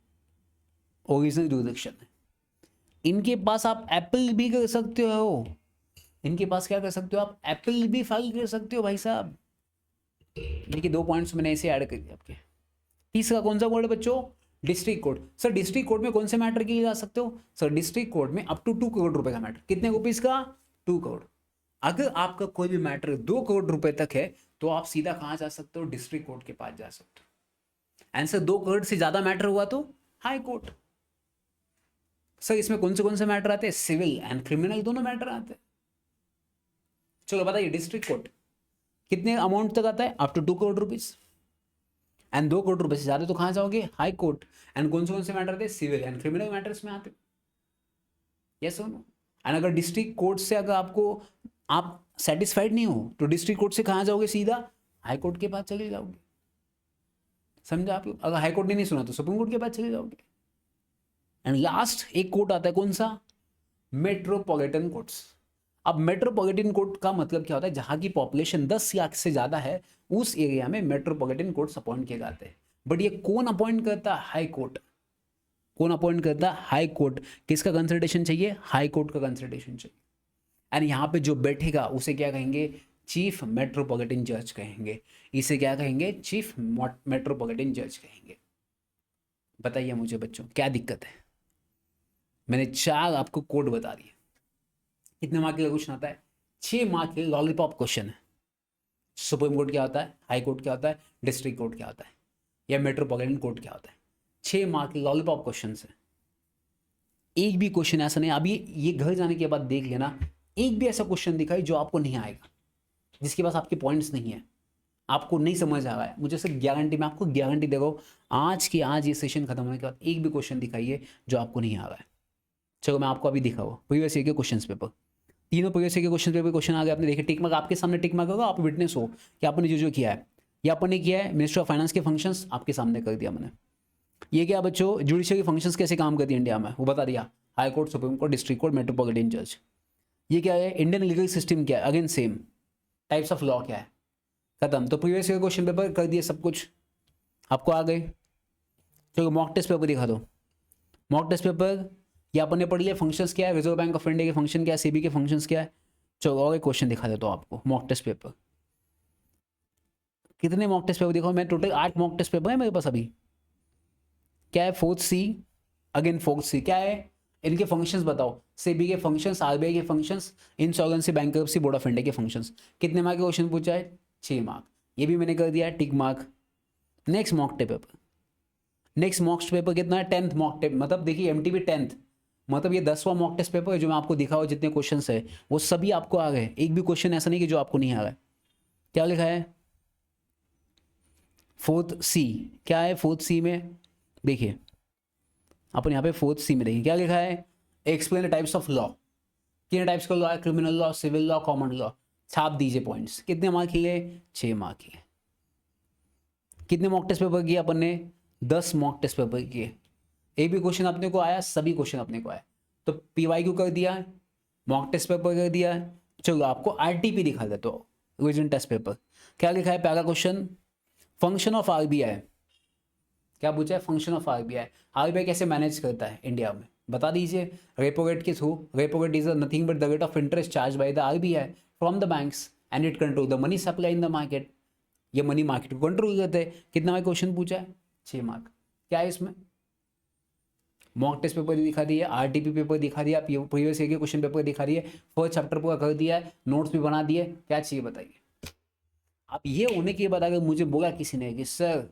ओरिजिनल ज्यूरिडिक्शन है। इनके पास आप अपील भी कर सकते हो। इनके पास क्या कर सकते हो? आप अपील भी फाइल कर सकते हो भाई साहब। देखिए 2 पॉइंट्स मैंने ऐसे ऐड कर दिए आपके। तीसरा कौन सा वर्ड है बच्चों? District court. Sir district court में कौन से मैटर के लिए जा सकते हो? सर डिस्ट्रिक्ट कोर्ट में अप टू 2 करोड़ रुपए का मैटर। कितने रुपीस का? 2 करोड़। अगर आपका कोई भी मैटर 2 करोड़ रुपए तक है तो आप सीधा कहां जा सकते हो? डिस्ट्रिक्ट कोर्ट के पास जा सकते हो। आंसर 2 करोड़ से ज्यादा मैटर हुआ तो हाई कोर्ट। सर इसमें कौन से मैटर आते हैं? सिविल एंड क्रिमिनल दोनों मैटर आते हैं। चलो बताइए डिस्ट्रिक्ट कोर्ट कितने अमाउंट तक आता है? Up to 2 crore rupees. And 2 crore रुपए से ज्यादा तो कहां जाओगे? High court. एंड कौन से मैटर आते हैं? सिविल एंड क्रिमिनल मैटर्स में आते। यस और नो? एंड अगर डिस्ट्रिक्ट कोर्ट से अगर आपको आप सेटिस्फाइड नहीं हो तो डिस्ट्रिक्ट कोर्ट से कहां जाओगे? सीधा हाई कोर्ट के पास चले जाओगे। समझा आप लोग? अगर हाई कोर्ट ने नहीं सुना तो सुप्रीम कोर्ट के पास चले जाओगे। एंड लास्ट एक कोर्ट आता है, कौन सा? Metropolitan courts. अब मेट्रोपॉलिटन कोर्ट का मतलब क्या होता है? जहां की पॉपुलेशन 10 लाख से ज्यादा है उस एरिया में मेट्रोपॉलिटन कोर्ट्स अपॉइंट किए जाते हैं। बट ये कौन अपॉइंट करता है? High court. कौन अपॉइंट करता है? High court. किसका कंसल्टेशन चाहिए? हाई कोर्ट का कंसल्टेशन चाहिए। एंड यहाँ पे जो बैठेगा उसे क्या कहेंगे? चीफ मेट्रोपॉलिटन जज कहेंगे। इसे क्या कहेंगे? चीफ मेट्रोपॉलिटन जज कहेंगे। बताइए मुझे बच्चों क्या दिक्कत है? मैंने 4 आपको कोड बता दिए। कितने मार्क का क्वेश्चन आता है? 6 मार्क के लॉलीपॉप क्वेश्चन है। सुप्रीम कोर्ट क्या होता है? हाई कोर्ट क्या होता है? डिस्ट्रिक्ट कोर्ट क्या होता है? या मेट्रोपॉलिटन कोर्ट क्या होता है? 6 मार्क के लॉलीपॉप क्वेश्चन है। एक भी क्वेश्चन ऐसा नहीं, अभी ये घर जाने के बाद देख लेना, एक भी ऐसा क्वेश्चन दिखाई जो आपको नहीं आएगा, जिसके पास आपके पॉइंट्स नहीं है, आपको नहीं समझ आ रहा है। मुझे सिर्फ गारंटी, मैं आपको गारंटी दे रहा हूँ, आज की आज ये सेशन खत्म होने के बाद एक भी क्वेश्चन दिखाइए जो आपको नहीं आ रहा है। चलो मैं आपको अभी दिखाऊँ प्रीवियस ईयर के क्वेश्चन पेपर, तीनों प्रीवियस ईयर के क्वेश्चन पेपर क्वेश्चन आ गए। आपने देखे टिक मार्क आपके सामने, टिक मार्क होगा, आप विटनेस हो कि आपने जो किया है। ये अपन ने किया है मिनिस्टर ऑफ फाइनेंस के फंक्शंस आपके सामने कर दिया मैंने। ये क्या बच्चों? जुडिशियरी फंक्शंस कैसे काम करती है इंडिया में वो बता दिया। High court, supreme court, district court, metropolitan जज। ये क्या है? इंडियन लीगल सिस्टम क्या है? Again same. Types of law क्या है? खत्म। तो प्रीवियस ईयर क्वेश्चन पेपर कर दिए, सब कुछ आपको आ गए। चलो मॉक टेस्ट पेपर दिखा दो। मॉक टेस्ट पेपर ये अपन ने पढ़ लिया, फंक्शंस क्या है, रिजर्व बैंक ऑफ इंडिया के फंक्शन क्या है, सेबी के फंक्शंस क्या है। चलो और एक क्वेश्चन दिखा देता हूँ आपको। मॉक टेस्ट पेपर कितने मॉक टेस्ट पेपर दिखाओ? मैं टोटल 8 मॉक टेस्ट पेपर है मेरे पास अभी। क्या है? 4th C, again 4th C क्या है? इनके फंक्शंस बताओ। सेबी के फंक्शंस, आरबीआई के functions, insolvency, bankruptcy, board of India के फंक्शंस। कितने मार्क के क्वेश्चन पूछा है? 6 मार्क। ये भी मैंने कर दिया है tick mark. Next mock test paper, next mock test paper कितना है, 10th मॉक टेस्ट, मतलब देखिए एमटीबी 10th, मतलब ये 10वां मॉक टेस्ट पेपर है जो मैं आपको दिखा हुआ, जितने क्वेश्चन है वो सभी आपको आ गए, एक भी क्वेश्चन ऐसा नहीं कि जो आपको नहीं आ रहा है। क्या लिखा है 4th सी, क्या है 4th सी में, देखिए अपन यहाँ पे 4th सी में देखिए क्या लिखा है, explain the types of law, कितने टाइप्स का लॉ है, criminal law, civil law, common law, छाप दीजिए पॉइंट्स, कितने मार्क किए, 6 मार्क किए। कितने मॉक टेस्ट पेपर किए अपन ने, 10 मॉक टेस्ट पेपर किए, एक भी क्वेश्चन अपने को आया, सभी क्वेश्चन अपने को आया, तो पीवाईक्यू कर दिया, मॉक टेस्ट पेपर कर दिया। चलो आपको आरटीपी दिखा देता हूँ, रिविजन टेस्ट पेपर, क्या लिखा है पहला क्वेश्चन, फंक्शन ऑफ आरबीआई, क्या पूछा है, फंक्शन ऑफ आरबीआई, आरबीआई कैसे मैनेज करता है इंडिया में, बता दीजिए, रेपो रेट के through, repo rate is nothing but the rate of interest charge by the RBI from the banks and it control the money supply in the market, ये money market को control करते हैं। कितना में question पूछा है, 6 mark, क्या है इसमें, मॉक टेस्ट पेपर दिखा दिया, आरटीपी पेपर दिखा दिया, प्रीवियस ईयर के क्वेश्चन पेपर दिखा दिए, फर्स्ट चैप्टर पूरा कर दिया है, नोट्स भी बना दिए, क्या चाहिए बताइए। अब ये होने के बाद अगर मुझे बोला किसी ने कि सर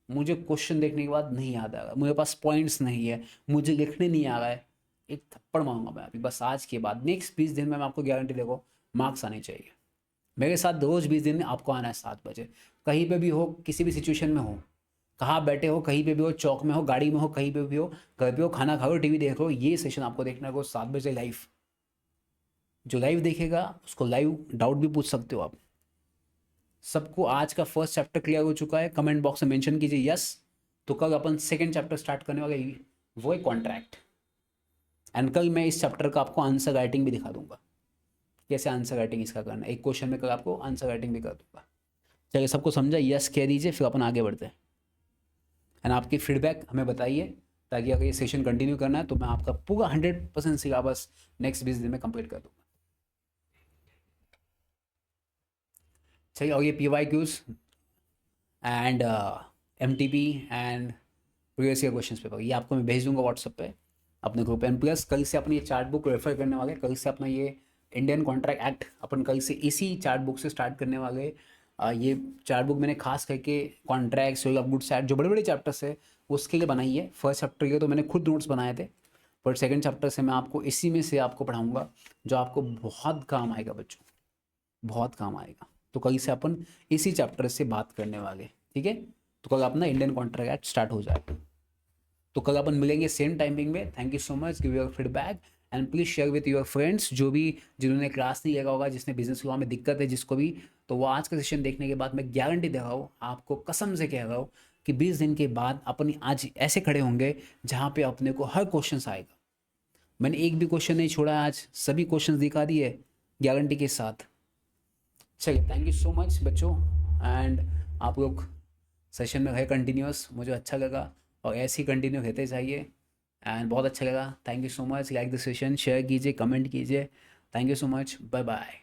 मुझे क्वेश्चन देखने के बाद नहीं याद आ रहा, मेरे पास पॉइंट्स नहीं है, मुझे लिखने नहीं आ रहा है, एक थप्पड़ मारूंगा मैं अभी बस आज के बाद, नेक्स्ट 20 दिन में मैं आपको गारंटी देखो मार्क्स आने चाहिए। मेरे साथ रोज 20 दिन में आपको आना है 7 बजे, कहीं पे भी हो, किसी भी सिचुएशन में हो, कहाँ बैठे हो, कहीं पे भी हो, चौक में हो, गाड़ी में हो, कहीं पे भी हो, घर पे हो, खाना खा रहे हो, टीवी देख रहे हो, ये सेशन आपको देखना है 7 बजे लाइव। जो लाइव देखेगा उसको लाइव डाउट भी पूछ सकते हो आप। सबको आज का फर्स्ट चैप्टर क्लियर हो चुका है, कमेंट बॉक्स में मेंशन कीजिए यस, तो कल अपन सेकंड चैप्टर स्टार्ट करने वाले, वो है कॉन्ट्रैक्ट, एंड कल मैं इस चैप्टर का आपको आंसर राइटिंग भी दिखा दूंगा, कैसे आंसर राइटिंग इसका करना है, एक क्वेश्चन में कल आपको आंसर राइटिंग भी कर दूंगा। चलिए सबको समझा, यस कह दीजिए, फिर अपन आगे बढ़ते हैं, एंड आपकी फीडबैक हमें बताइए, ताकि अगर ये सेशन कंटिन्यू करना है तो मैं आपका पूरा 100% सिलेबस नेक्स्ट 20 दिन में कंप्लीट कर दूंगा। चलिए, और ये PYQs and MTP and previous year question paper ये आपको मैं भेज दूंगा व्हाट्सएप पे अपने ग्रुप, एंड प्लस कल से अपनी ये चार्ट बुक रेफर करने वाले, कल से अपना ये इंडियन कॉन्ट्रैक्ट एक्ट अपन कल से इसी चार्ट बुक से स्टार्ट करने वाले। ये चार्ट बुक मैंने खास करके contract, sale of goods act, जो बड़े बड़े चैप्टर्स है उसके लिए बनाई है। फर्स्ट चैप्टर के तो मैंने खुद नोट्स बनाए थे, पर सेकंड चैप्टर से मैं आपको इसी में से आपको पढ़ाऊंगा, जो आपको बहुत काम आएगा बच्चों, बहुत काम आएगा। तो कल से अपन इसी चैप्टर से बात करने वाले, ठीक है। तो कल अपना इंडियन कॉन्ट्रैक्ट एक्ट स्टार्ट हो जाएगा, तो कल अपन मिलेंगे सेम टाइमिंग में। Thank you so much, give your feedback and please share with your friends, जो भी जिन्होंने क्लास नहीं लगा होगा, जिसने बिजनेस लॉ में दिक्कत है जिसको भी, तो वो आज का सेशन देखने के बाद मैं गारंटी दे रहा हूँ, आपको कसम से कह रहा हूँ कि 20 दिन के बाद अपनी आज ऐसे खड़े होंगे जहाँ पे अपने को हर क्वेश्चन आएगा। मैंने एक भी क्वेश्चन नहीं छोड़ा आज, सभी क्वेश्चन दिखा दिए गारंटी के साथ। चलिए, थैंक यू सो मच बच्चों, एंड आप लोग सेशन में रहे कंटिन्यूस, मुझे अच्छा लगा और ऐसे ही कंटिन्यू रहते जाइए, एंड बहुत अच्छा लगा। Thank you so much, like the session, share कीजिए, कमेंट कीजिए। Thank you so much, bye bye.